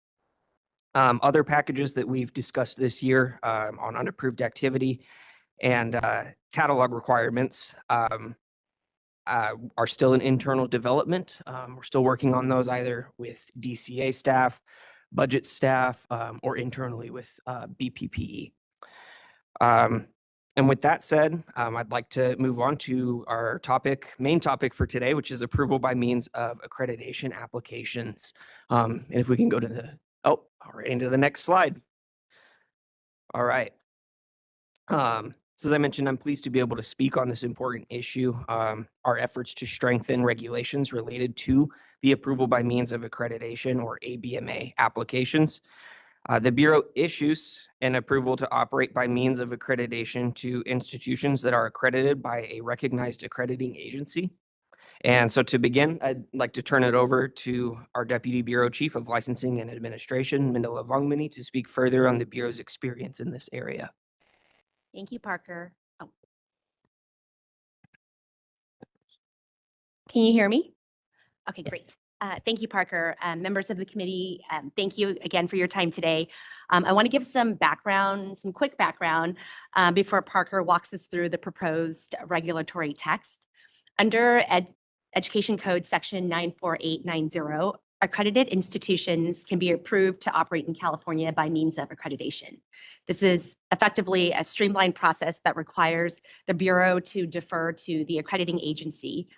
Other packages that we've discussed this year on unapproved activity and catalog requirements are still in internal development. We're still working on those either with DCA staff, budget staff, or internally with BPPE. And with that said, I'd like to move on to our main topic for today, which is approval by means of accreditation applications. And if we can go to into the next slide. All right. So as I mentioned, I'm pleased to be able to speak on this important issue, our efforts to strengthen regulations related to the approval by means of accreditation or ABMA applications. The Bureau issues an approval to operate by means of accreditation to institutions that are accredited by a recognized accrediting agency. And so to begin, I'd like to turn it over to our Deputy Bureau Chief of Licensing and Administration, Manila Vongmani, to speak further on the Bureau's experience in this area. Thank you, Parker. Oh. Can you hear me? Okay, great. Thank you, Parker. Members of the committee, thank you again for your time today. I want to give some quick background before Parker walks us through the proposed regulatory text. Under Education Code Section 94890, accredited institutions can be approved to operate in California by means of accreditation. This is effectively a streamlined process that requires the Bureau to defer to the accrediting agency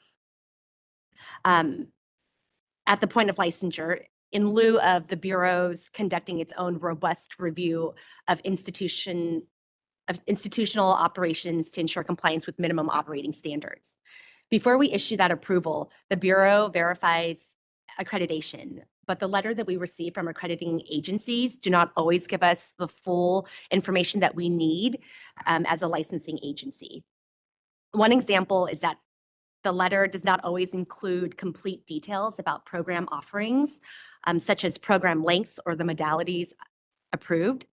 at the point of licensure, in lieu of the Bureau's conducting its own robust review of institutional operations to ensure compliance with minimum operating standards. Before we issue that approval, the Bureau verifies accreditation, but the letter that we receive from accrediting agencies do not always give us the full information that we need as a licensing agency. One example is that The letter does not always include complete details about program offerings, such as program lengths or the modalities approved.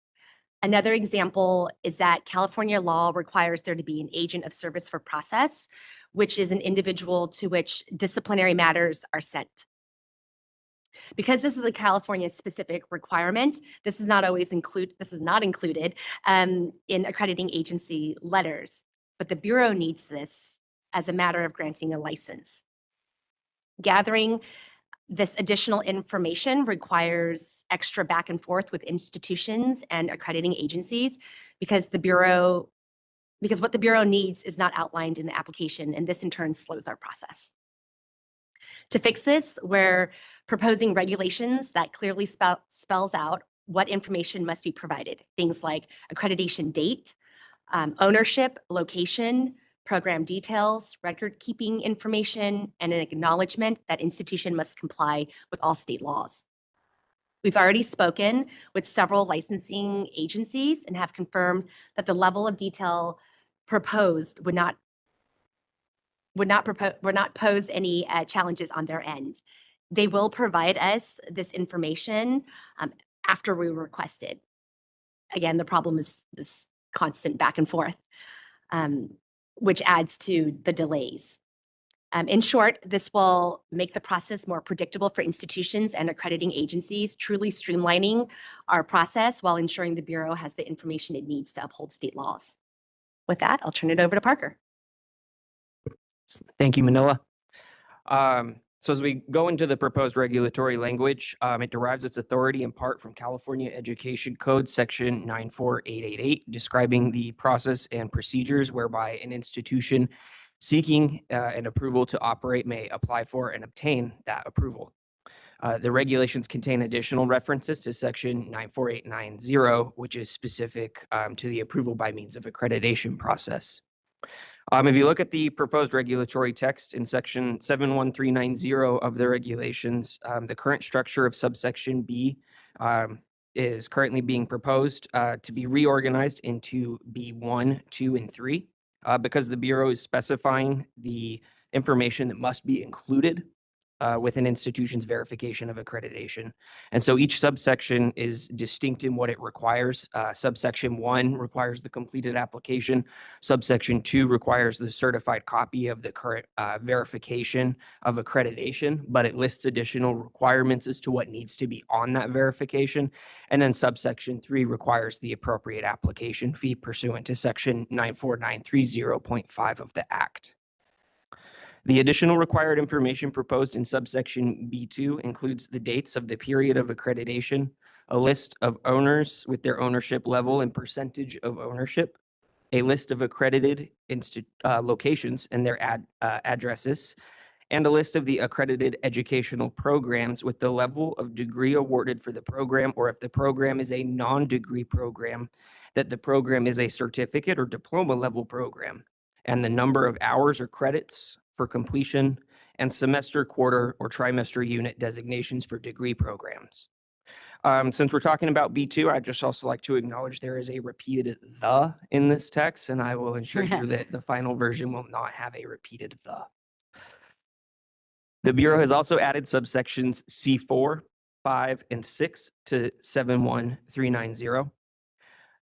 Another example is that California law requires there to be an agent of service for process, which is an individual to which disciplinary matters are sent. Because this is a California specific requirement, this is not included in accrediting agency letters, but the Bureau needs this as a matter of granting a license. Gathering this additional information requires extra back and forth with institutions and accrediting agencies because what the Bureau needs is not outlined in the application, and this in turn slows our process. To fix this, we're proposing regulations that clearly spells out what information must be provided. Things like accreditation date, ownership, location, program details, record-keeping information, and an acknowledgement that institution must comply with all state laws. We've already spoken with several licensing agencies and have confirmed that the level of detail proposed would not pose any challenges on their end. They will provide us this information after we request it. Again, the problem is this constant back and forth, which adds to the delays. In short, this will make the process more predictable for institutions and accrediting agencies, truly streamlining our process while ensuring the Bureau has the information it needs to uphold state laws. With that, I'll turn it over to Parker. Thank you, Manila. So as we go into the proposed regulatory language, it derives its authority in part from California Education Code Section 94888, describing the process and procedures whereby an institution seeking an approval to operate may apply for and obtain that approval. The regulations contain additional references to Section 94890, which is specific to the approval by means of accreditation process. If you look at the proposed regulatory text in Section 71390 of the regulations, the current structure of subsection B is currently being proposed to be reorganized into B1, 2, and 3 because the Bureau is specifying the information that must be included with an institution's verification of accreditation. And so each subsection is distinct in what it requires. Subsection 1 requires the completed application. Subsection 2 requires the certified copy of the current verification of accreditation, but it lists additional requirements as to what needs to be on that verification. And then subsection 3 requires the appropriate application fee pursuant to section 94930.5 of the Act. The additional required information proposed in subsection B2 includes the dates of the period of accreditation, a list of owners with their ownership level and percentage of ownership, a list of accredited locations and their addresses, and a list of the accredited educational programs with the level of degree awarded for the program, or if the program is a non-degree program, that the program is a certificate or diploma level program, and the number of hours or credits for completion, and semester, quarter, or trimester unit designations for degree programs. Since we're talking about B2, I'd just also like to acknowledge there is a repeated the in this text, and I will ensure you that the final version will not have a repeated the. The Bureau has also added subsections C4, 5, and 6 to 71390.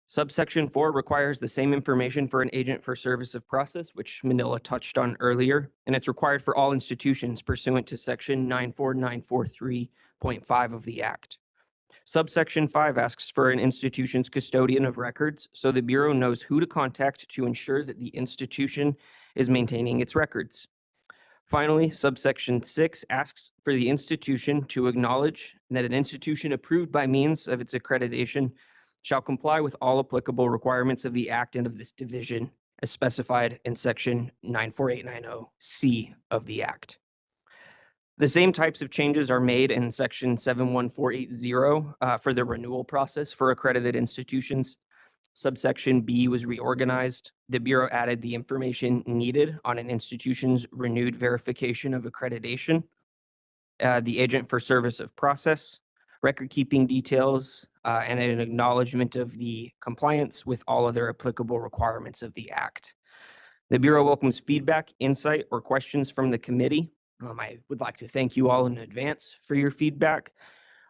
Subsection 4 requires the same information for an agent for service of process, which Manila touched on earlier, and it's required for all institutions pursuant to section 94943.5 of the Act. Subsection 5 asks for an institution's custodian of records, so the Bureau knows who to contact to ensure that the institution is maintaining its records. Finally, subsection 6 asks for the institution to acknowledge that an institution approved by means of its accreditation shall comply with all applicable requirements of the Act and of this division as specified in section 94890C of the Act. The same types of changes are made in section 71480 for the renewal process for accredited institutions. Subsection B was reorganized. The Bureau added the information needed on an institution's renewed verification of accreditation, the agent for service of process, record-keeping details, and an acknowledgement of the compliance with all other applicable requirements of the Act. The Bureau welcomes feedback, insight, or questions from the committee. I would like to thank you all in advance for your feedback.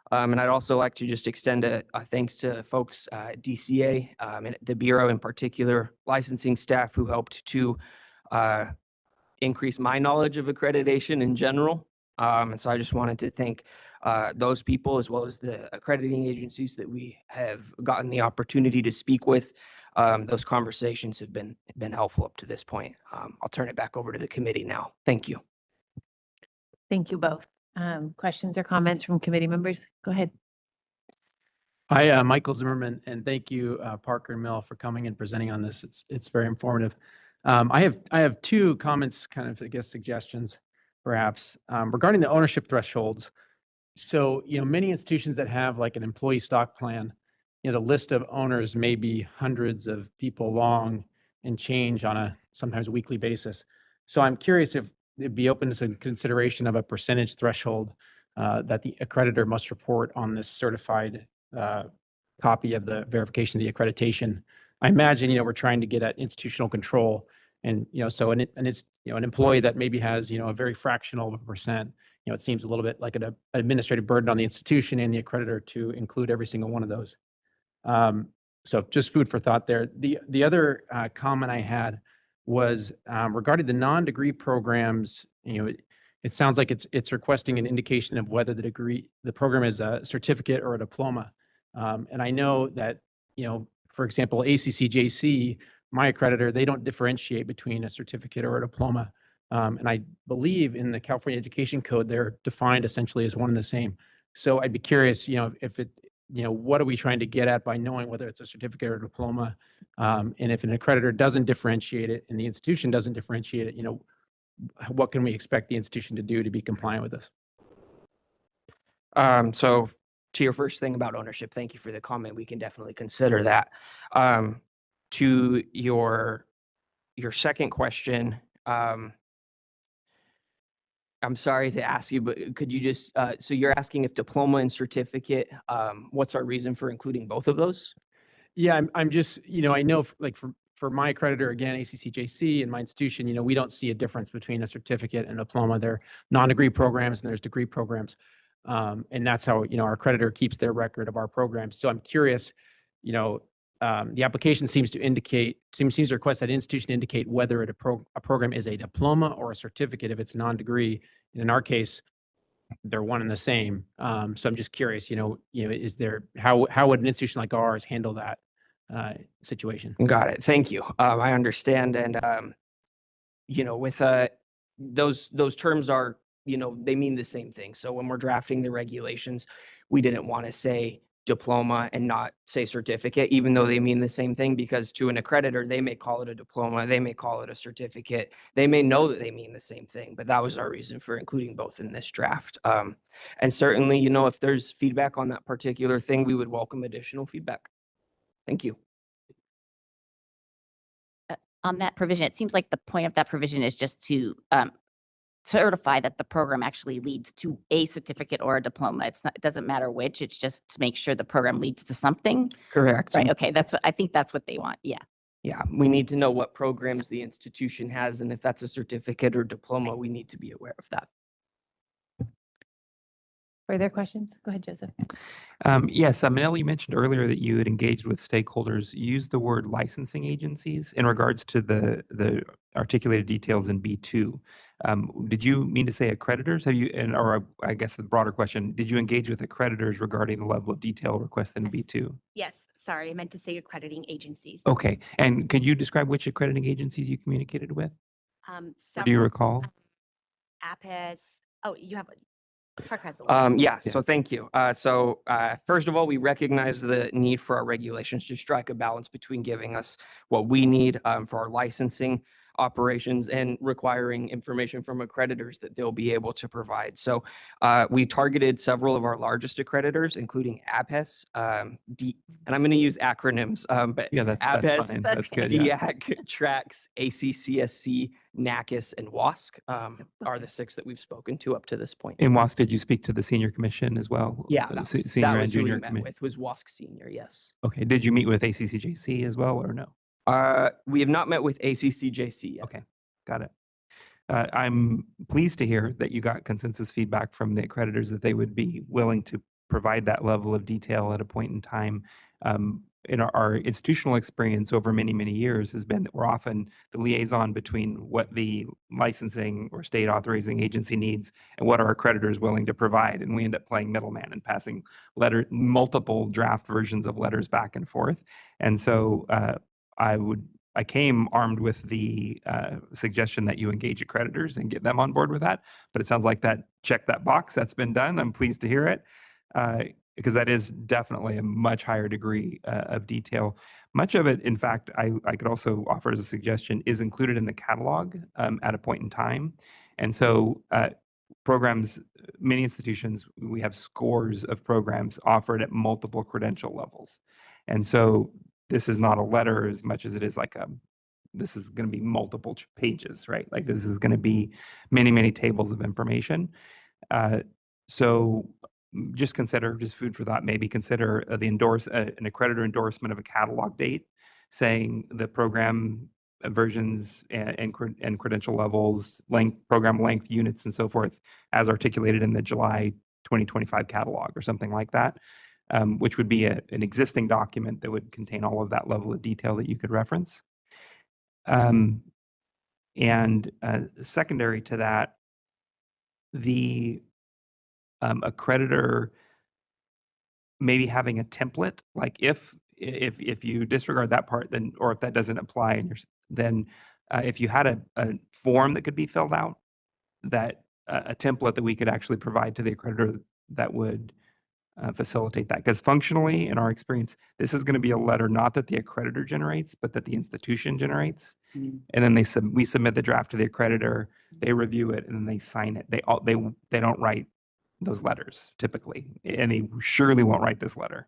And I'd also like to just extend a thanks to folks at DCA and the Bureau in particular, licensing staff who helped to increase my knowledge of accreditation in general. And so I just wanted to thank those people as well as the accrediting agencies that we have gotten the opportunity to speak with. Those conversations have been helpful up to this point. I'll turn it back over to the committee now. Thank you. Thank you both. Questions or comments from committee members? Go ahead. Hi, Michael Zimmerman, and thank you, Parker and Mel, for coming and presenting on this. It's very informative. I have two comments, kind of, I guess, suggestions, perhaps, regarding the ownership thresholds. So, many institutions that have like an employee stock plan, the list of owners may be hundreds of people long and change on a sometimes weekly basis. So I'm curious if it'd be open to some consideration of a percentage threshold that the accreditor must report on this certified copy of the verification of the accreditation. I imagine, we're trying to get at institutional control, and so an employee that maybe has a very fractional of a percent, it seems a little bit like an administrative burden on the institution and the accreditor to include every single one of those. So just food for thought there. The other comment I had was regarding the non-degree programs. It sounds like it's requesting an indication of whether the program is a certificate or a diploma. And I know that, for example, ACCJC, my accreditor, they don't differentiate between a certificate or a diploma. And I believe in the California Education Code, they're defined essentially as one and the same. So I'd be curious, what are we trying to get at by knowing whether it's a certificate or a diploma? And if an accreditor doesn't differentiate it and the institution doesn't differentiate it, what can we expect the institution to do to be compliant with this? So to your first thing about ownership, thank you for the comment. We can definitely consider that. To your second question, I'm sorry to ask you, but could you just, so you're asking if diploma and certificate, what's our reason for including both of those? Yeah, I'm just, I know for my accreditor, again, ACCJC and my institution, we don't see a difference between a certificate and a diploma. They're non-degree programs and there's degree programs. And that's how, our accreditor keeps their record of our programs. So I'm curious, the application seems to request that institution indicate whether a program is a diploma or a certificate if it's non-degree. And in our case, they're one and the same. So I'm just curious, is there, how would an institution like ours handle that situation? Got it. Thank you. I understand. And, with those terms are, they mean the same thing. So when we're drafting the regulations, we didn't want to say diploma and not say certificate, even though they mean the same thing, because to an accreditor, they may call it a diploma, they may call it a certificate, they may know that they mean the same thing, but that was our reason for including both in this draft. And certainly, if there's feedback on that particular thing, we would welcome additional feedback. Thank you. On that provision, it seems like the point of that provision is just to certify that the program actually leads to a certificate or a diploma. It doesn't matter which, it's just to make sure the program leads to something. Correct. Right, okay, I think that's what they want, yeah. Yeah, we need to know what programs the institution has, and if that's a certificate or diploma, we need to be aware of that. Further questions? Go ahead, Joseph. Yes, Manel, you mentioned earlier that you had engaged with stakeholders. You used the word licensing agencies in regards to the articulated details in B2. Did you mean to say accreditors? Or I guess the broader question, did you engage with accreditors regarding the level of detail requested in B2? Yes, sorry, I meant to say accrediting agencies. Okay, and could you describe which accrediting agencies you communicated with? Or do you recall? APES, oh, you have Yeah, so thank you. First of all, we recognize the need for our regulations to strike a balance between giving us what we need for our licensing operations and requiring information from accreditors that they'll be able to provide. So we targeted several of our largest accreditors, including APES, and I'm going to use acronyms, but yeah, that's APES, fine. That's good. Yeah. DIAC, TRACS, ACCSC, NACIS, and WASC are the 6 that we've spoken to up to this point. In WASC, did you speak to the senior commission as well? Yeah, Senior and who we junior met committee. with was WASC senior, yes. Okay, did you meet with ACCJC as well or no? We have not met with ACCJC yet. Okay, got it. I'm pleased to hear that you got consensus feedback from the accreditors that they would be willing to provide that level of detail at a point in time. In our institutional experience over many, many years has been that we're often the liaison between what the licensing or state authorizing agency needs and what our accreditor is willing to provide. And we end up playing middleman and passing multiple draft versions of letters back and forth. And so I came armed with the suggestion that you engage accreditors and get them on board with that. But it sounds like that checked that box. That's been done. I'm pleased to hear it because that is definitely a much higher degree of detail. Much of it, in fact, I could also offer as a suggestion, is included in the catalog at a point in time. And so programs, many institutions, we have scores of programs offered at multiple credential levels. And so this is not a letter as much as it is like this is going to be multiple pages, right? Like this is going to be many, many tables of information. So just consider, just food for thought, maybe consider an accreditor endorsement of a catalog date saying the program versions and credential levels, program length, units, and so forth, as articulated in the July 2025 catalog or something like that, which would be an existing document that would contain all of that level of detail that you could reference. And secondary to that, the accreditor maybe having a template, like if you disregard that part, then, or if that doesn't apply, and then if you had a form that could be filled out, that a template that we could actually provide to the accreditor that would facilitate that. Because functionally, in our experience, this is going to be a letter not that the accreditor generates, but that the institution generates. And then we submit the draft to the accreditor, they review it, and then they sign it. They don't write those letters typically, and they surely won't write this letter.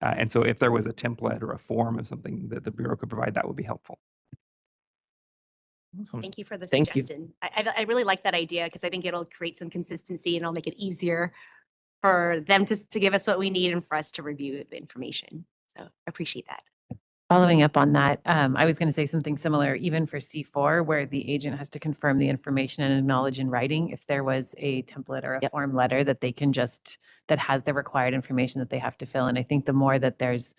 And so if there was a template or a form of something that the Bureau could provide, that would be helpful. Awesome. Thank you for the Thank you. suggestion. I really like that idea because I think it'll create some consistency and it'll make it easier for them to give us what we need and for us to review the information. So I appreciate that. Following up on that, I was going to say something similar, even for C4, where the agent has to confirm the information and acknowledge in writing if there was a template or a form letter that they can that has the required information that they have to fill. And I think the more that there's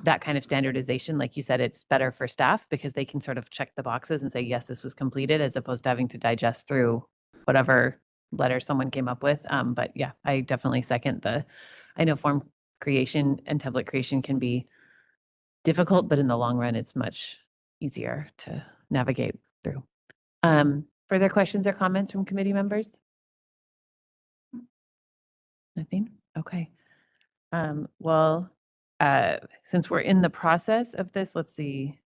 that kind of standardization, like you said, it's better for staff because they can sort of check the boxes and say, yes, this was completed, as opposed to having to digest through whatever letter someone came up with. But yeah, I definitely second I know form creation and template creation can be difficult, but in the long run, it's much easier to navigate through. Further questions or comments from committee members? Nothing? Okay. Well, since we're in the process of this, let's see,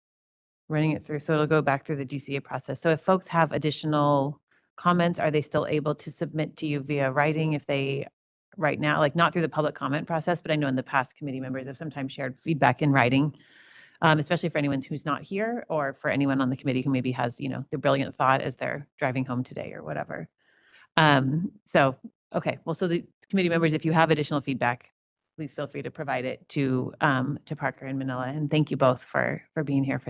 running it through. So it'll go back through the DCA process. So if folks have additional comments, are they still able to submit to you via writing if they right now, like not through the public comment process, but I know in the past committee members have sometimes shared feedback in writing, especially for anyone who's not here or for anyone on the committee who maybe has, the brilliant thought as they're driving home today or whatever. Okay, well, so the committee members, if you have additional feedback, please feel free to provide it to Parker and Manila. And thank you both for being here.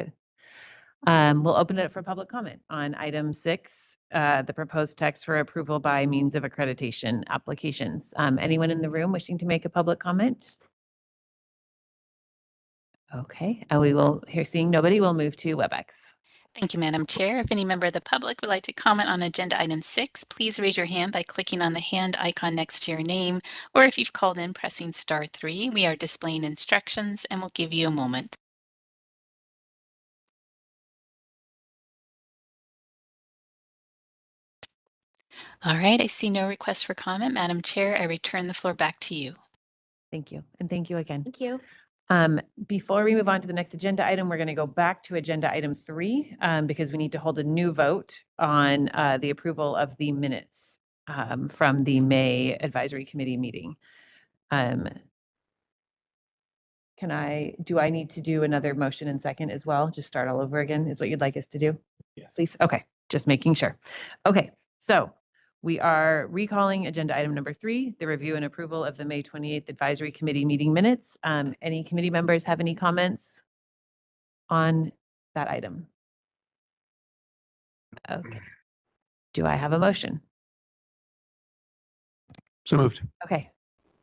We'll open it up for public comment on item 6, the proposed text for approval by means of accreditation applications. Anyone in the room wishing to make a public comment? Okay, seeing nobody, we'll move to WebEx. Thank you, Madam Chair. If any member of the public would like to comment on agenda item 6, please raise your hand by clicking on the hand icon next to your name, or if you've called in, pressing *3. We are displaying instructions and we'll give you a moment. All right, I see no request for comment. Madam Chair, I return the floor back to you. Thank you. And thank you again. Thank you. Before we move on to the next agenda item, we're going to go back to agenda item 3 because we need to hold a new vote on the approval of the minutes from the May Advisory Committee meeting. Do I need to do another motion and second as well? Just start all over again is what you'd like us to do? Yes. Please. Okay, just making sure. Okay, so we are recalling agenda item number 3, the review and approval of the May 28th Advisory Committee meeting minutes. Any committee members have any comments on that item? Okay. Do I have a motion? So moved. Okay.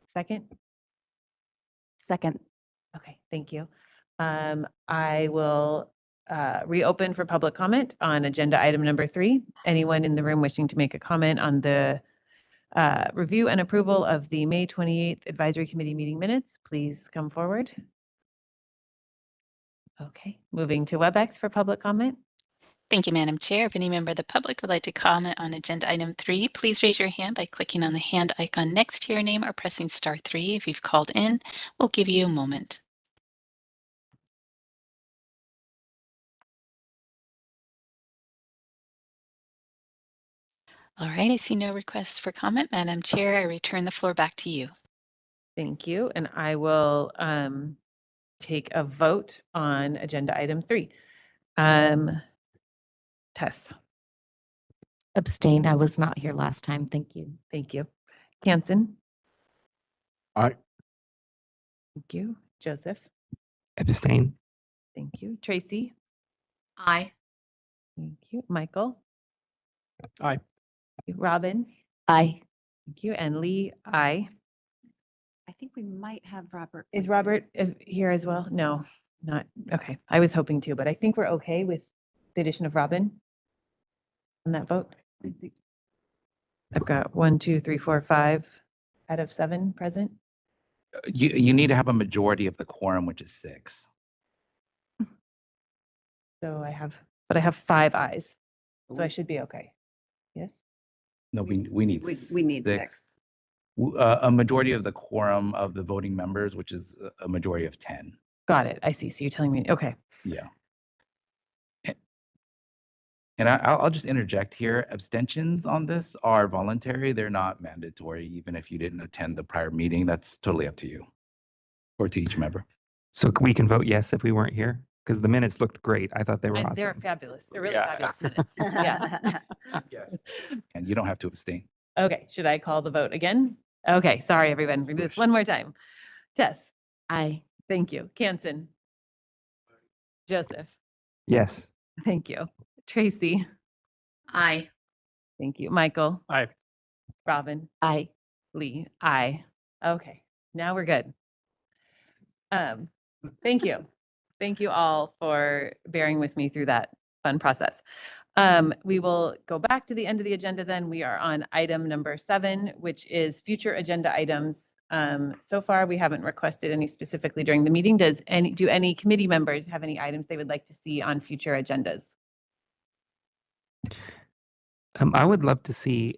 Second? Second. Okay, thank you. I will reopen for public comment on agenda item number 3. Anyone in the room wishing to make a comment on the review and approval of the May 28th Advisory Committee meeting minutes, please come forward. Okay, moving to WebEx for public comment. Thank you, Madam Chair. If any member of the public would like to comment on agenda item 3, please raise your hand by clicking on the hand icon next to your name or pressing *3. If you've called in, we'll give you a moment. All right, I see no requests for comment. Madam Chair, I return the floor back to you. Thank you, and I will take a vote on agenda item 3. Tess. Abstain. I was not here last time. Thank you. Thank you. Hanson. Aye. Thank you. Joseph. Abstain. Thank you. Tracy. Aye. Thank you. Michael. Aye. Robin. Aye. Thank you. And Lee. Aye. I think we might have Robert. Is Robert here as well? No, not. Okay. I was hoping to, but I think we're okay with the addition of Robin on that vote. I've got 1, 2, 3, 4, 5 out of 7 present. You need to have a majority of the quorum, which is 6. So I have 5 ayes. So I should be okay. Yes? No, we need We need 6. A majority of the quorum of the voting members, which is a majority of 10. Got it. I see. So you're telling me, okay. Yeah. And I'll just interject here. Abstentions on this are voluntary. They're not mandatory, even if you didn't attend the prior meeting. That's totally up to you or to each member. So we can vote yes if we weren't here? Because the minutes looked great. I thought they were awesome. They're fabulous. They're really Yeah. fabulous minutes. Yeah. Yes. And you don't have to abstain. Okay. Should I call the vote again? Okay. Sorry, everyone. We're going to do this one more time. Tess. Aye. Thank you. Canson. Joseph. Yes. Thank you. Tracy. Aye. Thank you. Michael. Aye. Robin. Aye. Lee. Aye. Okay. Now we're good. Thank you. Thank you all for bearing with me through that fun process. We will go back to the end of the agenda then. We are on item number 7, which is future agenda items. So far, we haven't requested any specifically during the meeting. Do any committee members have any items they would like to see on future agendas? I would love to see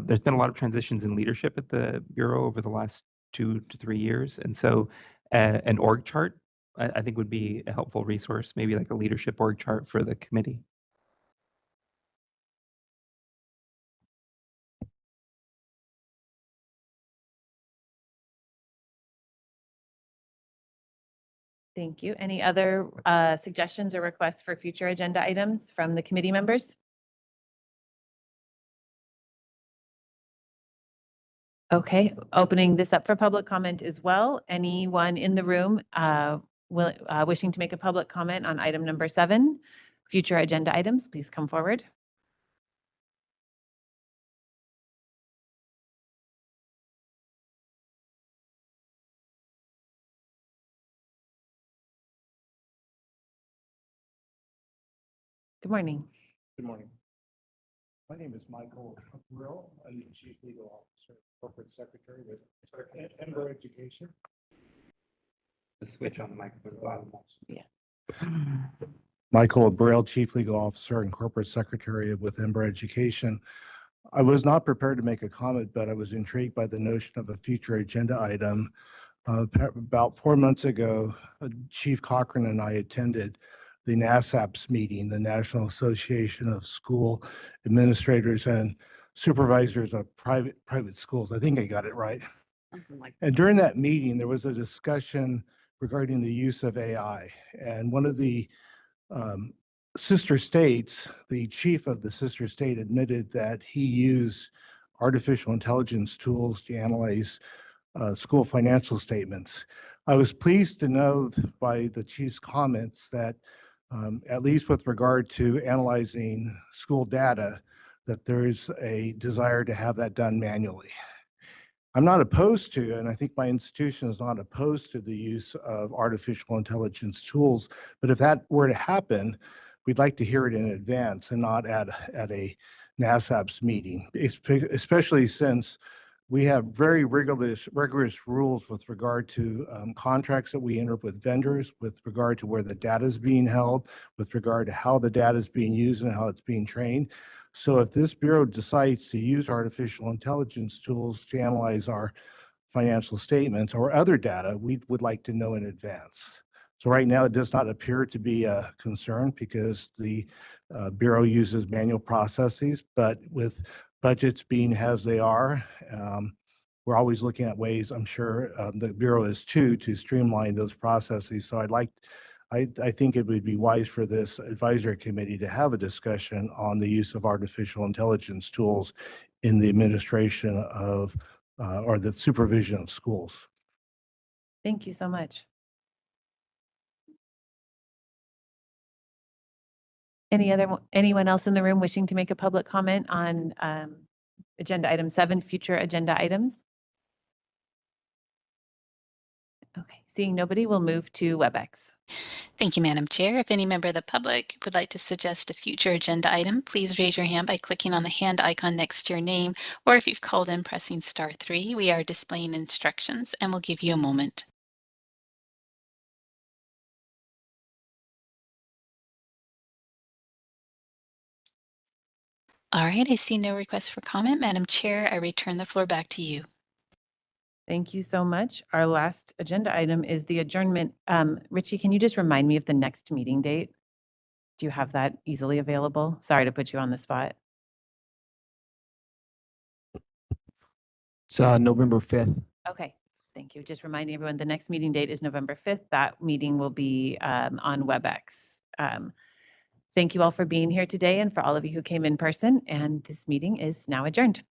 there's been a lot of transitions in leadership at the Bureau over the last 2 to 3 years. And so an org chart, I think would be a helpful resource, maybe like a leadership org chart for the committee. Thank you. Any other suggestions or requests for future agenda items from the committee members? Okay, opening this up for public comment as well. Anyone in the room wishing to make a public comment on item number 7, future agenda items, please come forward. Good morning. Good morning. My name is Michael Brill. I'm the Chief Legal Officer, Corporate Secretary with Ember Education. The switch on the microphone. Yeah. Michael Brill, Chief Legal Officer and Corporate Secretary with Ember Education. I was not prepared to make a comment, but I was intrigued by the notion of a future agenda item. About 4 months ago, Chief Cochran and I attended the NASAPS meeting, the National Association of School Administrators and Supervisors of Private Schools. I think I got it right. And during that meeting, there was a discussion regarding the use of AI. And one of the sister states, the chief of the sister state admitted that he used artificial intelligence tools to analyze school financial statements. I was pleased to know by the chief's comments that at least with regard to analyzing school data, that there's a desire to have that done manually. I'm not opposed to, and I think my institution is not opposed to the use of artificial intelligence tools, but if that were to happen, we'd like to hear it in advance and not at a NASAPS meeting, especially since we have very rigorous rules with regard to contracts that we enter with vendors, with regard to where the data is being held, with regard to how the data is being used and how it's being trained. So if this Bureau decides to use artificial intelligence tools to analyze our financial statements or other data, we would like to know in advance. So right now, it does not appear to be a concern because the Bureau uses manual processes, but with budgets being as they are, we're always looking at ways, I'm sure the Bureau is too, to streamline those processes. So I think it would be wise for this advisory committee to have a discussion on the use of artificial intelligence tools in the administration of or the supervision of schools. Thank you so much. Anyone else in the room wishing to make a public comment on agenda item 7, future agenda items? Okay, seeing nobody, we'll move to WebEx. Thank you, Madam Chair. If any member of the public would like to suggest a future agenda item, please raise your hand by clicking on the hand icon next to your name, or if you've called in, pressing *3. We are displaying instructions and we'll give you a moment. All right, I see no requests for comment. Madam Chair, I return the floor back to you. Thank you so much. Our last agenda item is the adjournment. Richie, can you just remind me of the next meeting date? Do you have that easily available? Sorry to put you on the spot. It's November 5th. Okay, thank you. Just reminding everyone, the next meeting date is November 5th. That meeting will be on WebEx. Thank you all for being here today and for all of you who came in person, and this meeting is now adjourned.